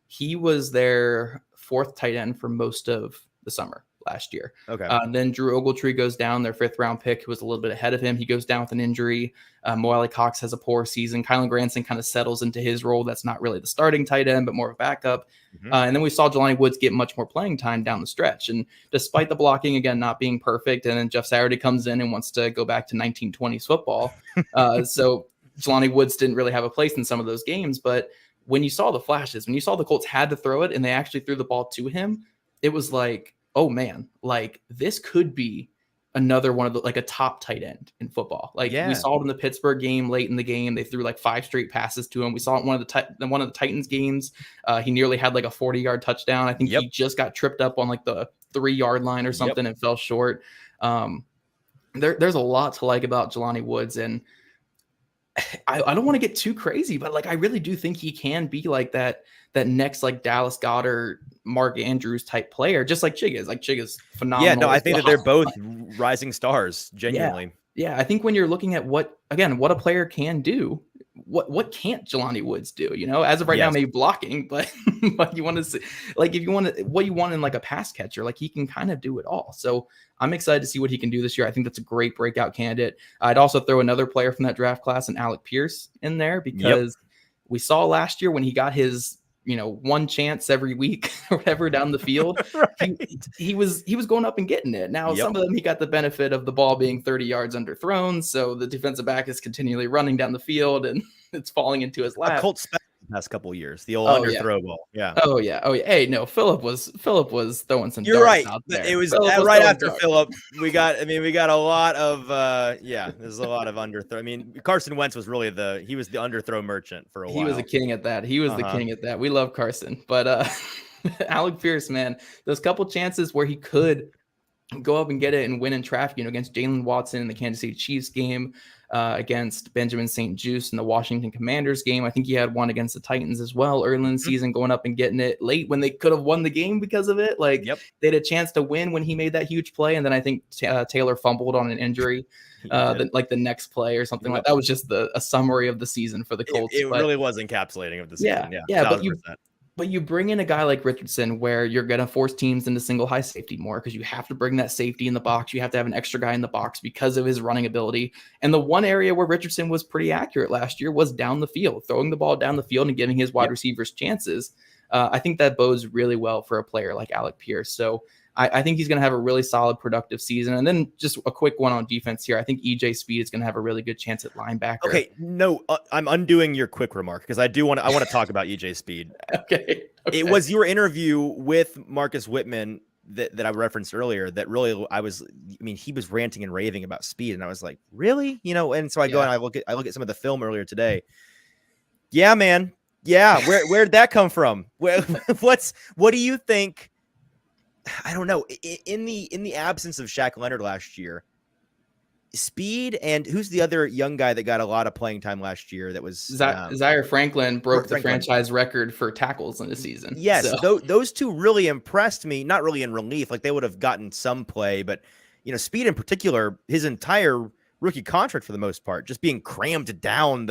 He was their 4th tight end for most of the summer last year. Okay. Then Drew Ogletree goes down, their 5th round pick, who was a little bit ahead of him. He goes down with an injury. Mo Alley Cox has a poor season. Kylan Granson kind of settles into his role. That's not really the starting tight end, but more of a backup. And then we saw Jelani Woods get much more playing time down the stretch. And despite the blocking, again, not being perfect, and then Jeff Saturday comes in and wants to go back to 1920s football. So Jelani Woods didn't really have a place in some of those games. But when you saw the flashes, when you saw the Colts had to throw it and they actually threw the ball to him, it was like, oh man, like this could be another one of a top tight end in football. We saw it in the Pittsburgh game late in the game. They threw 5 straight passes to him. We saw it in one of the Titans games. He nearly had a 40-yard touchdown. I think he just got tripped up on the 3-yard line or something and fell short. There's a lot to like about Jelani Woods, and I don't want to get too crazy, but I really do think he can be that next Dallas Goedert, Mark Andrews type player, just like Chig is. Chig is phenomenal. Yeah, no, I think that they're both rising stars, genuinely. Yeah, I think when you're looking at what a player can do, what can't Jelani Woods do? As of right now, maybe blocking, but you want to see, if you want to, what you want in a pass catcher, he can kind of do it all. So I'm excited to see what he can do this year. I think that's a great breakout candidate. I'd also throw another player from that draft class, and Alec Pierce, in there, because we saw last year when he got his one chance every week or whatever down the field, he was going up and getting it. Now, some of them, he got the benefit of the ball being 30 yards underthrown. So the defensive back is continually running down the field and it's falling into his lap. A Colts past couple years, the old underthrow ball. Yeah. Oh yeah. Hey, no, Philip was throwing some. You're right. Out there. It was right after Philip. We got a lot of there's a lot of underthrow. I mean, Carson Wentz was really he was the underthrow merchant for a while. He was a king at that. The king at that. We love Carson, but Alec Pierce, man, those couple chances where he could go up and get it and win in traffic, against Jalen Watson in the Kansas City Chiefs game, against Benjamin St. Juste in the Washington Commanders game. I think he had one against the Titans as well early in the season, going up and getting it late when they could have won the game because of it. They had a chance to win when he made that huge play. And then I think Taylor fumbled on an injury, the next play or something like that. Was just a summary of the season for the Colts. It really was encapsulating of the season. Yeah. But you bring in a guy like Richardson where you're going to force teams into single high safety more because you have to bring that safety in the box. You have to have an extra guy in the box because of his running ability. And the one area where Richardson was pretty accurate last year was down the field, throwing the ball down the field and giving his wide receivers chances. I think that bodes really well for a player like Alec Pierce. So I think he's going to have a really solid, productive season. And then just a quick one on defense here. I think EJ Speed is going to have a really good chance at linebacker. Okay, no, I'm undoing your quick remark because I want to talk about EJ Speed. Okay. It was your interview with Marcus Whitman that I referenced earlier that really he was ranting and raving about Speed, and I was like, really? And so I go and I look at some of the film earlier today. Yeah, man. Yeah, where did that come from? What do you think? I don't know. In the absence of Shaq Leonard last year, Speed and who's the other young guy that got a lot of playing time last year? That was Zaire Franklin broke the franchise record for tackles in the season. Yes, those two really impressed me. Not really in relief, they would have gotten some play, but Speed in particular, his entire rookie contract for the most part, just being crammed down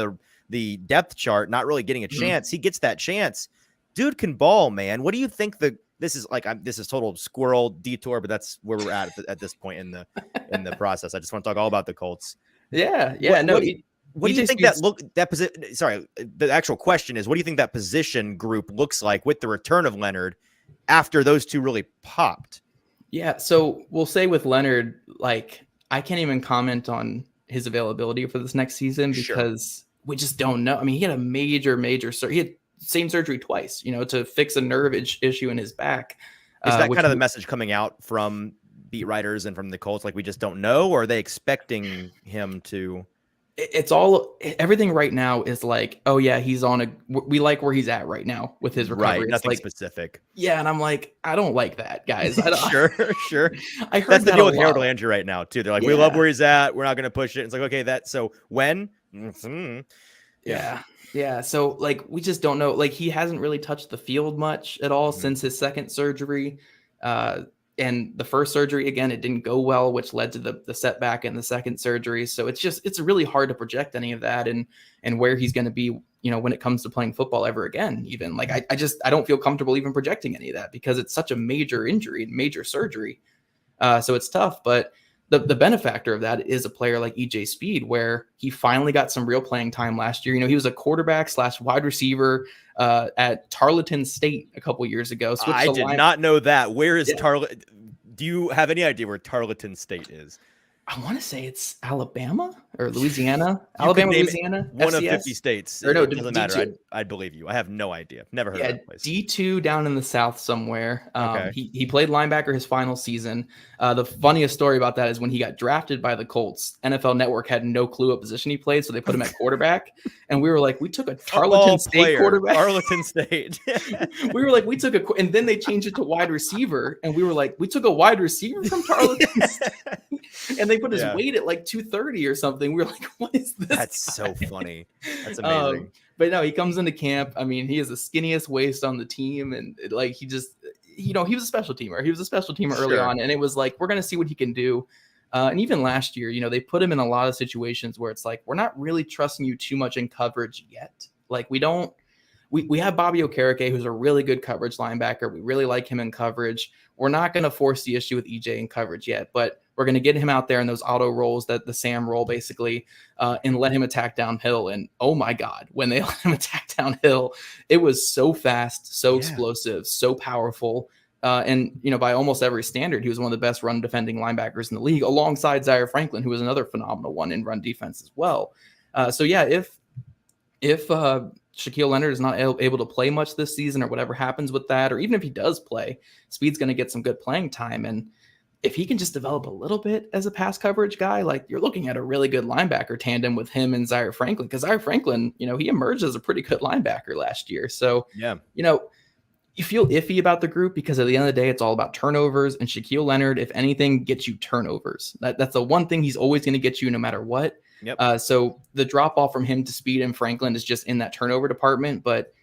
the depth chart, not really getting a chance. He gets that chance. Dude can ball, man. What do you think this is like? This is total squirrel detour, but that's where we're at this point in the process. I just want to talk all about the Colts. Yeah. What do you think that position? Sorry, the actual question is, what do you think that position group looks like with the return of Leonard after those two really popped? Yeah, so we'll say with Leonard, like I can't even comment on his availability for this next season because we just don't know. I mean, he had a major he had same surgery twice, to fix a nerve issue in his back. Is that kind of the message coming out from beat writers and from the Colts? Like, we just don't know, or are they expecting him to? It's everything right now is like, oh yeah, we like where he's at right now with his recovery. Right, nothing like, specific. Yeah, and I'm like, I don't like that, guys. Sure. I heard that's the that deal with Harold Landry right now too. They're like, we love where he's at. We're not going to push it. It's like, okay, so when? Yeah. So like, we just don't know. Like, he hasn't really touched the field much at all since his second surgery. And the first surgery, again, it didn't go well, which led to the setback in the second surgery. So it's really hard to project any of that and where he's going to be, when it comes to playing football ever again, even. Like, I don't feel comfortable even projecting any of that because it's such a major injury and major surgery. So it's tough, but the benefactor of that is a player like EJ Speed, where he finally got some real playing time last year. He was a quarterback / wide receiver at Tarleton State a couple years ago. I did not know that. Where is Tarleton? Do you have any idea where Tarleton State is? I want to say it's Alabama or Louisiana. Louisiana. One FCS? of 50 states. Or no, it doesn't matter. D2. I'd believe you. I have no idea. Never heard of that place. D2 down in the South somewhere. Okay. He played linebacker his final season. The funniest story about that is when he got drafted by the Colts, NFL Network had no clue what position he played, so they put him at quarterback. And we were like, we took a Tarleton State quarterback. Tarleton State. We were like, and then they changed it to wide receiver. And we were like, we took a wide receiver from Tarleton State. And they put his weight at like 230 or something. We were like, what is this? That's so funny. That's amazing. But no, he comes into camp. I mean, he is the skinniest waist on the team. And like, he just, he was a special teamer. He was a special teamer early on. And it was like, we're going to see what he can do. And even last year, they put him in a lot of situations where it's like, we're not really trusting you too much in coverage yet. Like, we have Bobby Okereke, who's a really good coverage linebacker. We really like him in coverage. We're not going to force the issue with EJ in coverage yet, but we're going to get him out there in those auto rolls, the Sam roll basically, and let him attack downhill. And oh my God, when they let him attack downhill, it was so fast, so explosive, so powerful. And by almost every standard, he was one of the best run defending linebackers in the league, alongside Zaire Franklin, who was another phenomenal one in run defense as well. So yeah, if Shaquille Leonard is not able to play much this season, or whatever happens with that, or even if he does play, Speed's going to get some good playing time. And if he can just develop a little bit as a pass coverage guy, like, you're looking at a really good linebacker tandem with him and Zaire Franklin, because Zaire Franklin, he emerged as a pretty good linebacker last year. So, you feel iffy about the group because at the end of the day, it's all about turnovers, and Shaquille Leonard, if anything, gets you turnovers. That's the one thing he's always going to get you no matter what. Yep. So the drop off from him to Speed and Franklin is just in that turnover department. But,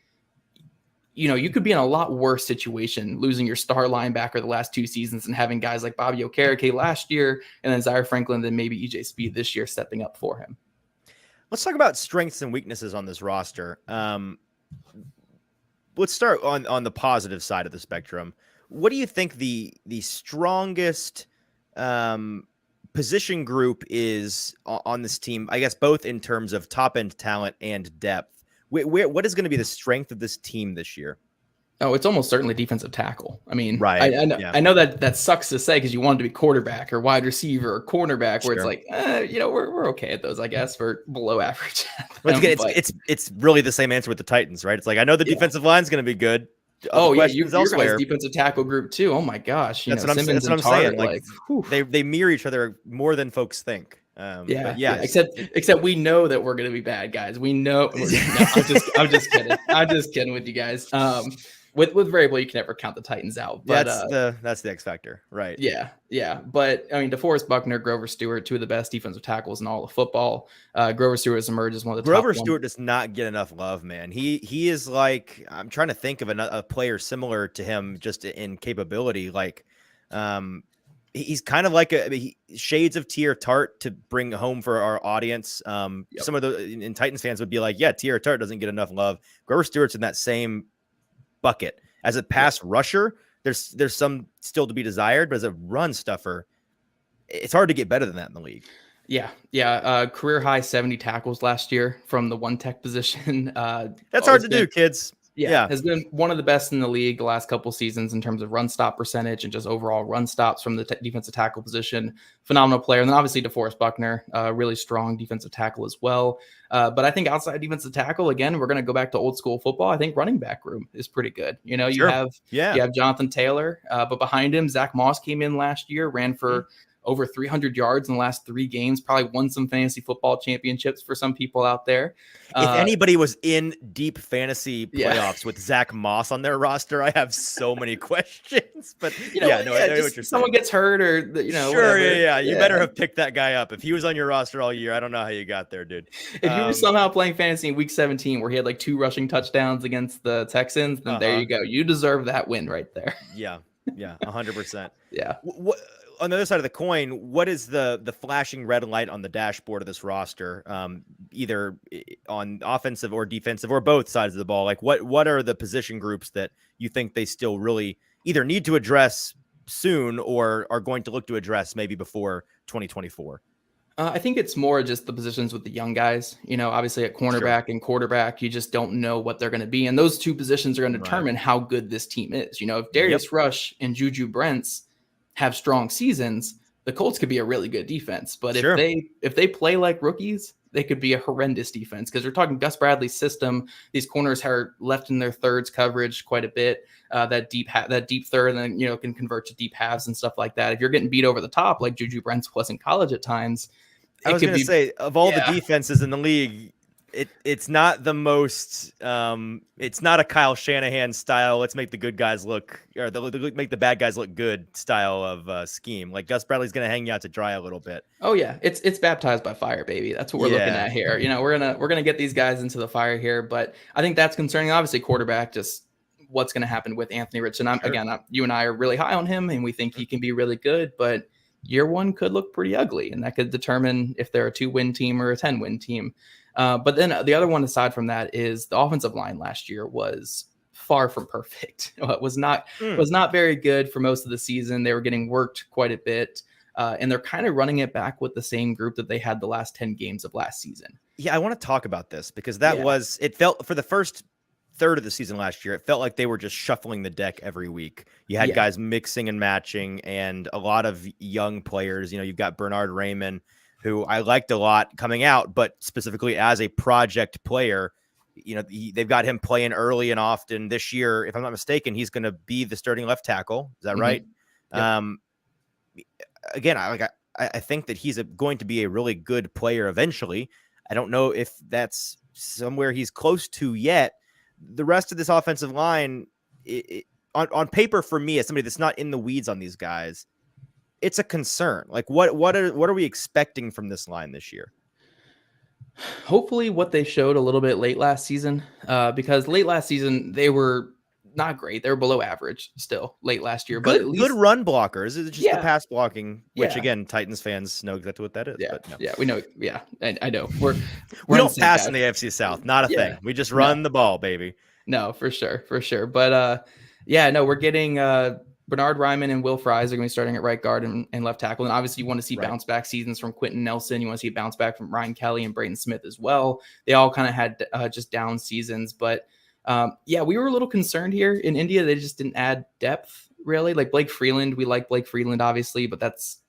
you could be in a lot worse situation losing your star linebacker the last 2 seasons and having guys like Bobby Okereke last year and then Zaire Franklin, then maybe EJ Speed this year stepping up for him. Let's talk about strengths and weaknesses on this roster. Let's start on the positive side of the spectrum. What do you think the strongest position group is on this team? I guess both in terms of top end talent and depth. What is going to be the strength of this team this year? Oh, it's almost certainly defensive tackle. I mean, right. I know that sucks to say because you want it to be quarterback or wide receiver or cornerback, where it's like, we're okay at those, I guess, for below average. It's really the same answer with the Titans, right? It's like, I know the defensive line's going to be good. Oh yeah, your guys' defensive tackle group too. Oh my gosh, that's what I'm saying. Like they mirror each other more than folks think. Except we know that we're going to be bad guys. We know. I'm just kidding. I'm just kidding with you guys. With Vrabel, you can never count the Titans out. But that's the X factor, right? Yeah. But I mean, DeForest Buckner, Grover Stewart, two of the best defensive tackles in all of football. Grover Stewart has emerged as one of the top. Grover Stewart does not get enough love, man. He is like, I'm trying to think of a player similar to him just in capability. Like, he's kind of like shades of Tier Tart to bring home for our audience. Some of the in Titans fans would be like, yeah, Tier Tart doesn't get enough love. Grover Stewart's in that same bucket as a pass rusher. There's some still to be desired, but as a run stuffer, it's hard to get better than that in the league. Yeah. Career high 70 tackles last year from the one tech position. That's hard to do, kids. Yeah, has been one of the best in the league the last couple seasons in terms of run stop percentage and just overall run stops from the defensive tackle position. Phenomenal player. And then obviously DeForest Buckner, really strong defensive tackle as well. But I think outside defensive tackle, again, we're going to go back to old school football. I think running back room is pretty good. You have Jonathan Taylor, but behind him, Zach Moss came in last year, ran for over 300 yards in the last 3 games, probably won some fantasy football championships for some people out there. If anybody was in deep fantasy playoffs with Zach Moss on their roster, I have so many questions. But I know what you're saying. Someone gets hurt or, Sure, you better have picked that guy up. If he was on your roster all year, I don't know how you got there, dude. If you were somehow playing fantasy in week 17 where he had like 2 rushing touchdowns against the Texans, then there you go. You deserve that win right there. Yeah, 100%. Yeah. On the other side of the coin, what is the flashing red light on the dashboard of this roster, either on offensive or defensive or both sides of the ball? Like what are the position groups that you think they still really either need to address soon or are going to look to address maybe before 2024? I think it's more just the positions with the young guys. Obviously at cornerback and quarterback, you just don't know what they're going to be. And those 2 positions are going to determine how good this team is. If Darius Rush and Juju Brents have strong seasons, the Colts could be a really good defense. But if they play like rookies, they could be a horrendous defense because we're talking Gus Bradley's system. These corners are left in their thirds coverage quite a bit. That deep third, and then can convert to deep halves and stuff like that. If you're getting beat over the top like Juju Brents was in college at times, I was going to say of all the defenses in the league, it's not the most. It's not a Kyle Shanahan style. Let's make the good guys look, or make the bad guys look good style of scheme. Like Gus Bradley's going to hang you out to dry a little bit. Oh yeah, it's baptized by fire, baby. That's what we're looking at here. We're gonna get these guys into the fire here, but I think that's concerning. Obviously, quarterback, just what's going to happen with Anthony Richardson. You and I are really high on him, and we think he can be really good, but year 1 could look pretty ugly, and that could determine if they're a 2-win team or a 10-win team. But then the other one aside from that is the offensive line last year was far from perfect. It was not very good for most of the season. They were getting worked quite a bit, and they're kind of running it back with the same group that they had the last 10 games of last season. Yeah, I want to talk about this because it felt for the first third of the season last year, it felt like they were just shuffling the deck every week. You had guys mixing and matching and a lot of young players. You've got Bernard Raymond, who I liked a lot coming out, but specifically as a project player, they've got him playing early and often this year. If I'm not mistaken, he's going to be the starting left tackle. Is that right? Yep. Again, I think that he's going to be a really good player eventually. I don't know if that's somewhere he's close to yet. The rest of this offensive line, on paper for me, as somebody that's not in the weeds on these guys, it's a concern. Like what are we expecting from this line this year? Hopefully what they showed a little bit late last season, because late last season they were not great. They were below average still late last year, but at least good run blockers. It's just the pass blocking, which again, Titans fans know exactly what that is. Yeah, but no. Yeah, we know. Yeah, I know. We don't pass in the AFC South. Not a thing. We just run the ball, baby. No, for sure. But we're getting Bernard Ryman and Will Fries are going to be starting at right guard and left tackle. And obviously you want to see bounce back seasons from Quentin Nelson. You want to see a bounce back from Ryan Kelly and Braden Smith as well. They all kind of had just down seasons, but we were a little concerned here in India. They just didn't add depth really. Like Blake Freeland, we like Blake Freeland obviously, but that's,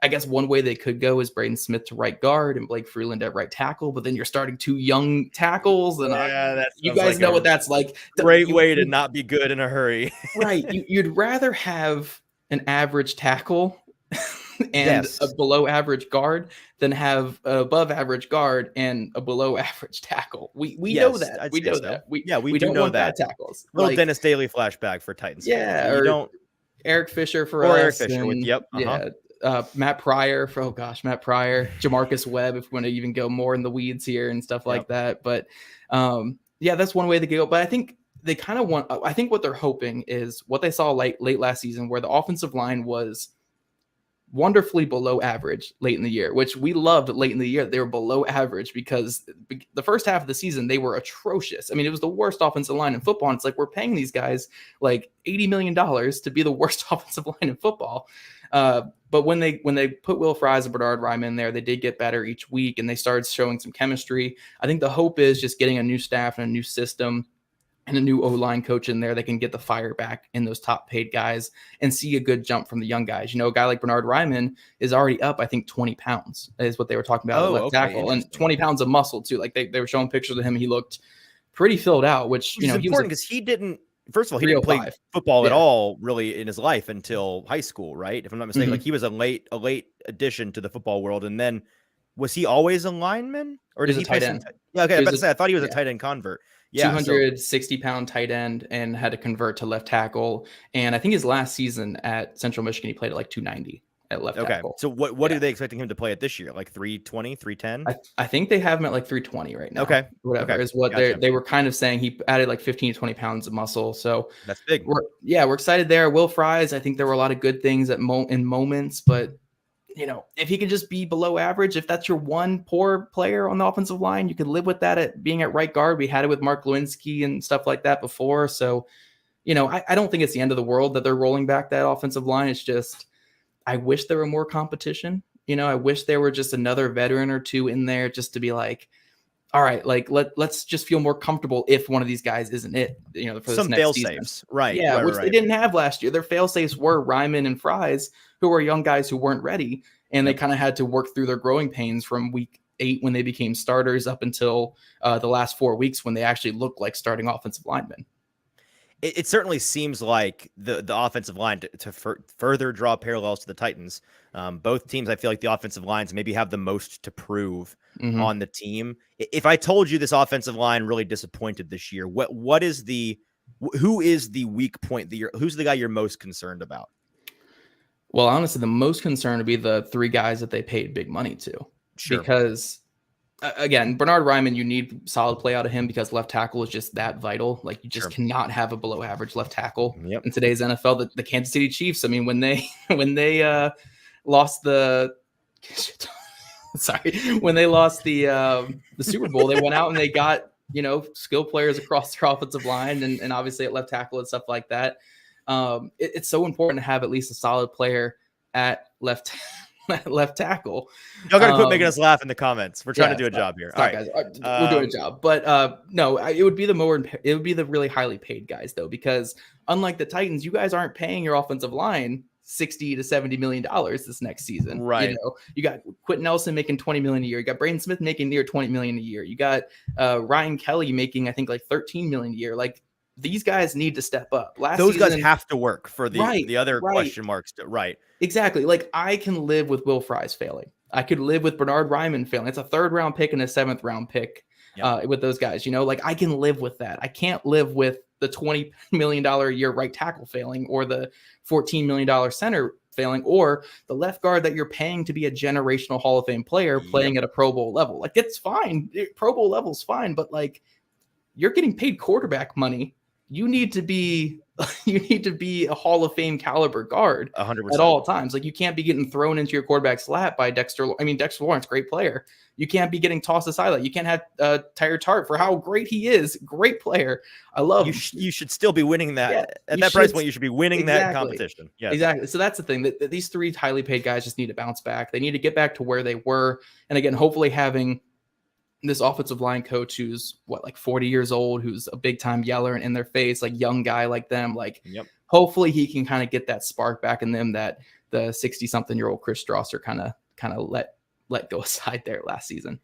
I guess one way they could go is Braden Smith to right guard and Blake Freeland at right tackle, but then you're starting 2 young tackles. And you guys know what that's like. Great way to not be good in a hurry. Right. You'd rather have an average tackle and a below average guard than have an above average guard and a below average tackle. We know that. We know that. We do don't know want that. bad tackles. Little Dennis Daly flashback for Titans. Yeah. You don't. Eric Fisher for us. Eric Fisher with Matt Pryor, Jamarcus Webb, if we want to even go more in the weeds here and stuff like that. But that's one way to go. But I think they kind of I think what they're hoping is what they saw late last season, where the offensive line was wonderfully below average late in the year, which we loved late in the year. They were below average because the first half of the season, they were atrocious. I mean, it was the worst offensive line in football. And it's like, we're paying these guys like $80 million to be the worst offensive line in football. But when they put Will Fries and Bernhard Raimann in there, they did get better each week and they started showing some chemistry. I think the hope is just getting a new staff and a new system and a new O-line coach in there that can get the fire back in those top paid guys and see a good jump from the young guys. You know, a guy like Bernhard Raimann is already up, I think, 20 pounds is what they were talking about at left tackle, and 20 pounds of muscle too. Like they were showing pictures of him. He looked pretty filled out, which, you know, important because he didn't, first of all, he didn't play football at all really in his life until high school, right? If I'm not mistaken, like he was a late addition to the football world. And then was he always a lineman or did he play tight end? Yeah, okay. I was about to say, I thought he was a tight end convert. Yeah, 260-pound tight end and had to convert to left tackle. And I think his last season at Central Michigan, he played at like 290 at left tackle. So what are they expecting him to play at this year? Like 320, 310? I think they have him at like 320 right now. Whatever is what they were kind of saying. He added like 15 to 20 pounds of muscle. So that's big. We're excited there. Will Fries, I think there were a lot of good things in moments, but you know, if he can just be below average, if that's your one poor player on the offensive line, you can live with that at being at right guard. We had it with Mark Lewinsky and stuff like that before. So, you know, I don't think it's the end of the world that they're rolling back that offensive line. It's just, I wish there were more competition. You know, I wish there were just another veteran or two in there just to be like, all right, like let's just feel more comfortable if one of these guys isn't it, you know, for this next season. Fail-safes, right? Yeah, which they didn't have last year. Their fail-safes were Raimann and Fries, who were young guys who weren't ready, and they kind of had to work through their growing pains from week 8 when they became starters up until the last 4 weeks when they actually looked like starting offensive linemen. It certainly seems like the offensive line to further draw parallels to the Titans. Both teams, I feel like the offensive lines maybe have the most to prove on the team. If I told you this offensive line really disappointed this year, who is the weak point who's the guy you're most concerned about? Well, honestly, the most concerned would be the 3 guys that they paid big money to. Sure. Because again, Bernhard Raimann, you need solid play out of him because left tackle is just that vital. Like you just cannot have a below average left tackle in today's NFL. The Kansas City Chiefs, I mean, when they lost the when they lost the Super Bowl, they went out and they got, you know, skill players across their offensive line and obviously at left tackle and stuff like that. It's so important to have at least a solid player at left tackle. Y'all gotta quit making us laugh in the comments. We're trying to do a job here. All right, guys, we're doing a job. But no, it would be the really highly paid guys though, because unlike the Titans, you guys aren't paying your offensive line $60 to $70 million this next season. Right. You know, you got Quentin Nelson making $20 million a year. You got Braden Smith making near $20 million a year. You got Ryan Kelly making, I think, like $13 million a year. Like these guys need to step up. Those guys have to work for the other question marks. Exactly. Like I can live with Will Fries failing. I could live with Bernhard Raimann failing. It's a 3rd round pick and a 7th round pick with those guys. You know, like I can live with that. I can't live with the $20 million a year right tackle failing or the $14 million center failing or the left guard that you're paying to be a generational Hall of Fame player playing at a Pro Bowl level. Like it's fine. Pro Bowl level's fine, but like you're getting paid quarterback money. You need to be a Hall of Fame caliber guard 100% at all times. Like you can't be getting thrown into your quarterback's lap by Dexter Lawrence, great player. You can't be getting tossed aside. Like you can't have Tyler Tart for how great he is. Great player. I love him. You should still be winning that at that price point. You should be winning that competition. Yeah, exactly. So that's the thing that these 3 highly paid guys just need to bounce back. They need to get back to where they were. And again, hopefully having this offensive line coach who's like 40 years old, who's a big time yeller and in their face, like young guy like them, like hopefully he can kind of get that spark back in them that the 60-something-year-old Chris Strasser kind of let go aside there last season.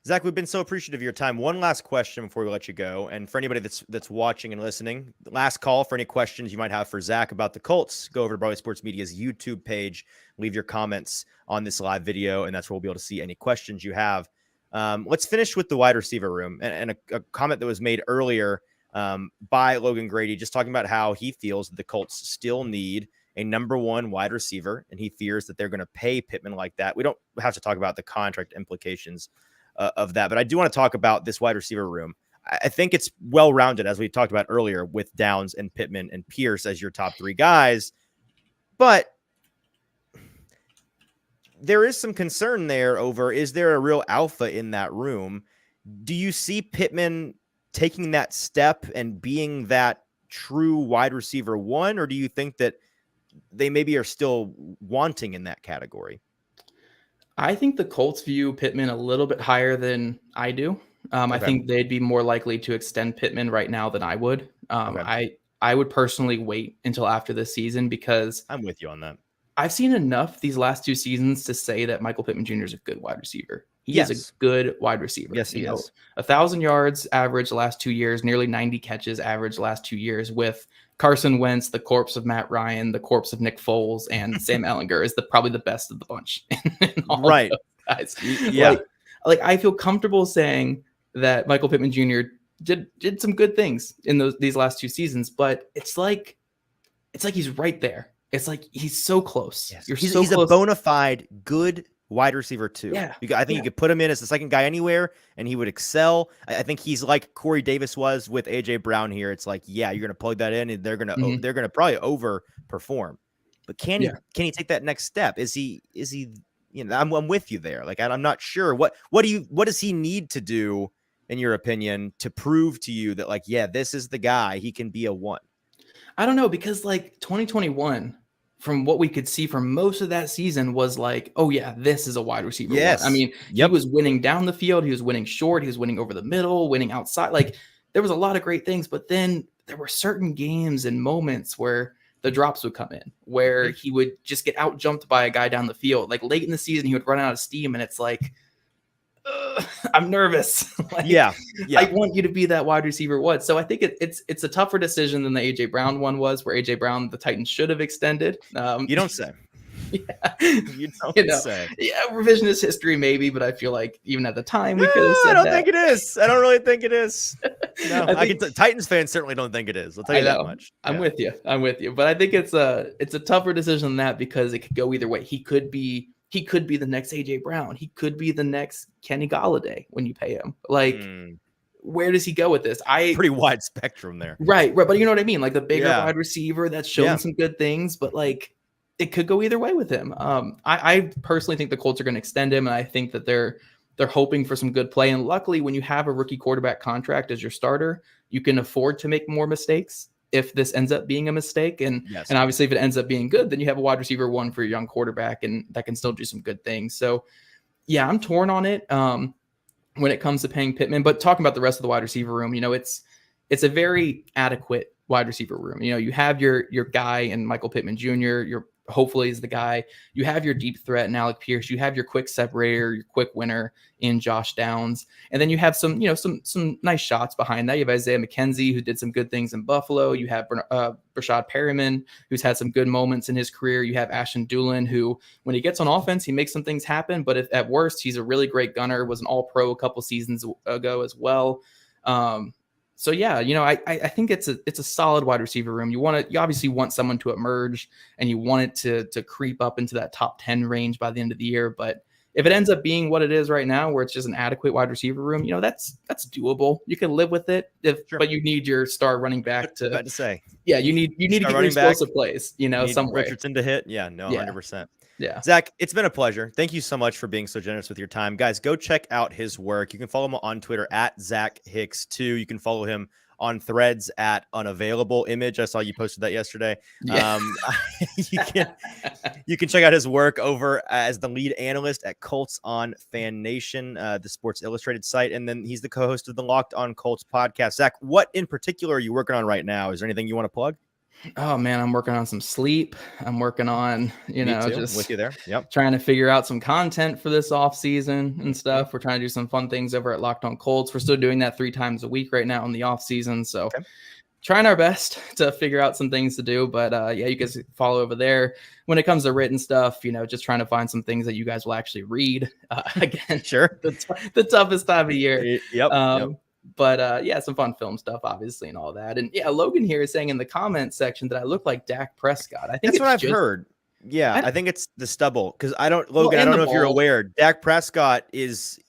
Zach, we've been so appreciative of your time. One last question before we let you go. And for anybody that's watching and listening, last call for any questions you might have for Zach about the Colts, go over to Broadway Sports Media's YouTube page, leave your comments on this live video, and that's where we'll be able to see any questions you have. Let's finish with the wide receiver room and a comment that was made earlier by Logan Grady, just talking about how he feels that the Colts still need a number 1 wide receiver, and he fears that they're going to pay Pittman like that. We don't have to talk about the contract implications of that, but I do want to talk about this wide receiver room. I think it's well-rounded, as we talked about earlier, with Downs and Pittman and Pierce as your top 3 guys, but there is some concern there over, is there a real alpha in that room? Do you see Pittman taking that step and being that true wide receiver one, or do you think that they maybe are still wanting in that category? I think the Colts view Pittman a little bit higher than I do. I Okay. think they'd be more likely to extend Pittman right now than I would. Okay. I would personally wait until after this season because I'm with you on that. I've seen enough these last 2 seasons to say that Michael Pittman Jr. is a good wide receiver. He is a good wide receiver. Yes, he is. 1,000 yards average the last 2 years, nearly 90 catches average the last 2 years with Carson Wentz, the corpse of Matt Ryan, the corpse of Nick Foles, and Sam Ehlinger is probably the best of the bunch. In all Right. of those guys. Yeah. Like I feel comfortable saying that Michael Pittman Jr. did some good things in these last 2 seasons, but it's like he's right there. It's like he's so close. Yes. He's He's a bona fide good wide receiver too. Yeah. I think you could put him in as the second guy anywhere and he would excel. I think he's like Corey Davis was with AJ Brown here. It's like, yeah, you're going to plug that in and they're going to probably overperform. But can he take that next step? Is he, I'm with you there. Like, I'm not sure what does he need to do in your opinion to prove to you that like, yeah, this is the guy, he can be a one? I don't know, because like 2021, from what we could see from most of that season was like, oh yeah, this is a wide receiver. Yes. One. I mean, he was winning down the field. He was winning short. He was winning over the middle, winning outside. Like there was a lot of great things, but then there were certain games and moments where the drops would come in, where he would just get out jumped by a guy down the field. Like late in the season, he would run out of steam and it's like, I'm nervous. Like, I want you to be that wide receiver one. So I think it's a tougher decision than the AJ Brown one was, where AJ Brown, the Titans should have extended. You don't say. Yeah. You don't say. Yeah, revisionist history maybe, but I feel like even at the time we could have said that. Think it is. I don't really think it is. No, Titans fans certainly don't think it is. I'll tell you that much. I'm with you. But I think it's a tougher decision than that because it could go either way. He could be the next AJ Brown. He could be the next Kenny Golladay when you pay him. Like, where does he go with this? Pretty wide spectrum there. Right. But you know what I mean? Like the bigger wide receiver that's shown some good things, but like it could go either way with him. I personally think the Colts are going to extend him, and I think that they're hoping for some good play. And luckily, when you have a rookie quarterback contract as your starter, you can afford to make more mistakes if this ends up being a mistake. And obviously if it ends up being good, then you have a wide receiver one for your young quarterback, and that can still do some good things. So yeah, I'm torn on it when it comes to paying Pittman, but talking about the rest of the wide receiver room, it's a very adequate wide receiver room. You have your guy in Michael Pittman Jr., hopefully is the guy. You have your deep threat in Alec Pierce. You have your quick separator, your quick winner in Josh Downs. And then you have some nice shots behind that. You have Isaiah McKenzie, who did some good things in Buffalo. You have Brashad Perriman, who's had some good moments in his career. You have Ashton Dulin, who, when he gets on offense, he makes some things happen. But at worst, he's a really great gunner, was an all-pro a couple seasons ago as well. So yeah, I think it's a solid wide receiver room. You obviously want someone to emerge, and you want it to creep up into that top 10 range by the end of the year. But if it ends up being what it is right now, where it's just an adequate wide receiver room, that's doable. You can live with it. But you need your star running back to. About to say, yeah, you need to get explosive plays. Somewhere. Richardson to hit. Yeah, no, 100%. Yeah. Zach, it's been a pleasure. Thank you so much for being so generous with your time. Guys, go check out his work. You can follow him on Twitter at ZachHicks2. You can follow him on Threads at Unavailable Image. I saw you posted that yesterday. Yeah. You can check out his work over as the lead analyst at Colts on Fan Nation, the Sports Illustrated site. And then he's the co-host of the Locked on Colts podcast. Zach, what in particular are you working on right now? Is there anything you want to plug? Oh man, I'm working on some sleep. I'm working on, just with you there. Yep. Trying to figure out some content for this off season and stuff. We're trying to do some fun things over at Locked on Colts. We're still doing that 3 times a week right now in the off season. So trying our best to figure out some things to do, but you guys follow over there. When it comes to written stuff, just trying to find some things that you guys will actually read. Again, sure. The toughest time of year. Yep. But some fun film stuff, obviously, and all that. And Logan here is saying in the comment section that I look like Dak Prescott. I think that's what I've heard. Yeah, I think it's the stubble, because I don't know if you're aware. Dak Prescott he's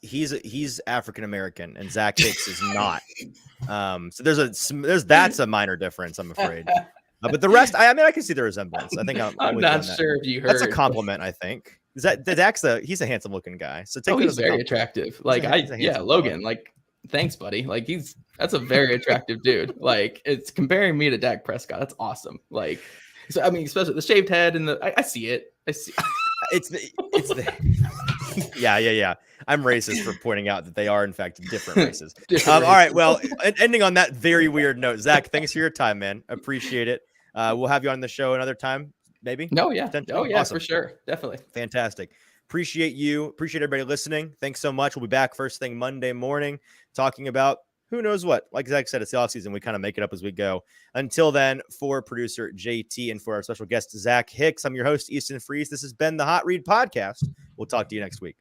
African American and Zach Hicks is not. So that's a minor difference, I'm afraid. But the rest, I can see the resemblance. I think I'm not sure if you heard. That's a compliment, I think. He's a handsome looking guy. So he's very attractive. Like Logan, like thanks, buddy. Like that's a very attractive dude. Like it's comparing me to Dak Prescott. That's awesome. Like, so I mean, especially the shaved head and I see it. It's the yeah. I'm racist for pointing out that they are in fact different races. All right. Well, ending on that very weird note, Zach, thanks for your time, man. Appreciate it. We'll have you on the show another time, maybe. Oh yeah, awesome. For sure, definitely. Fantastic. Appreciate you. Appreciate everybody listening. Thanks so much. We'll be back first thing Monday morning talking about who knows what. Like Zach said, it's the offseason. We kind of make it up as we go. Until then, for producer JT and for our special guest, Zach Hicks, I'm your host, Easton Freeze. This has been the Hot Read Podcast. We'll talk to you next week.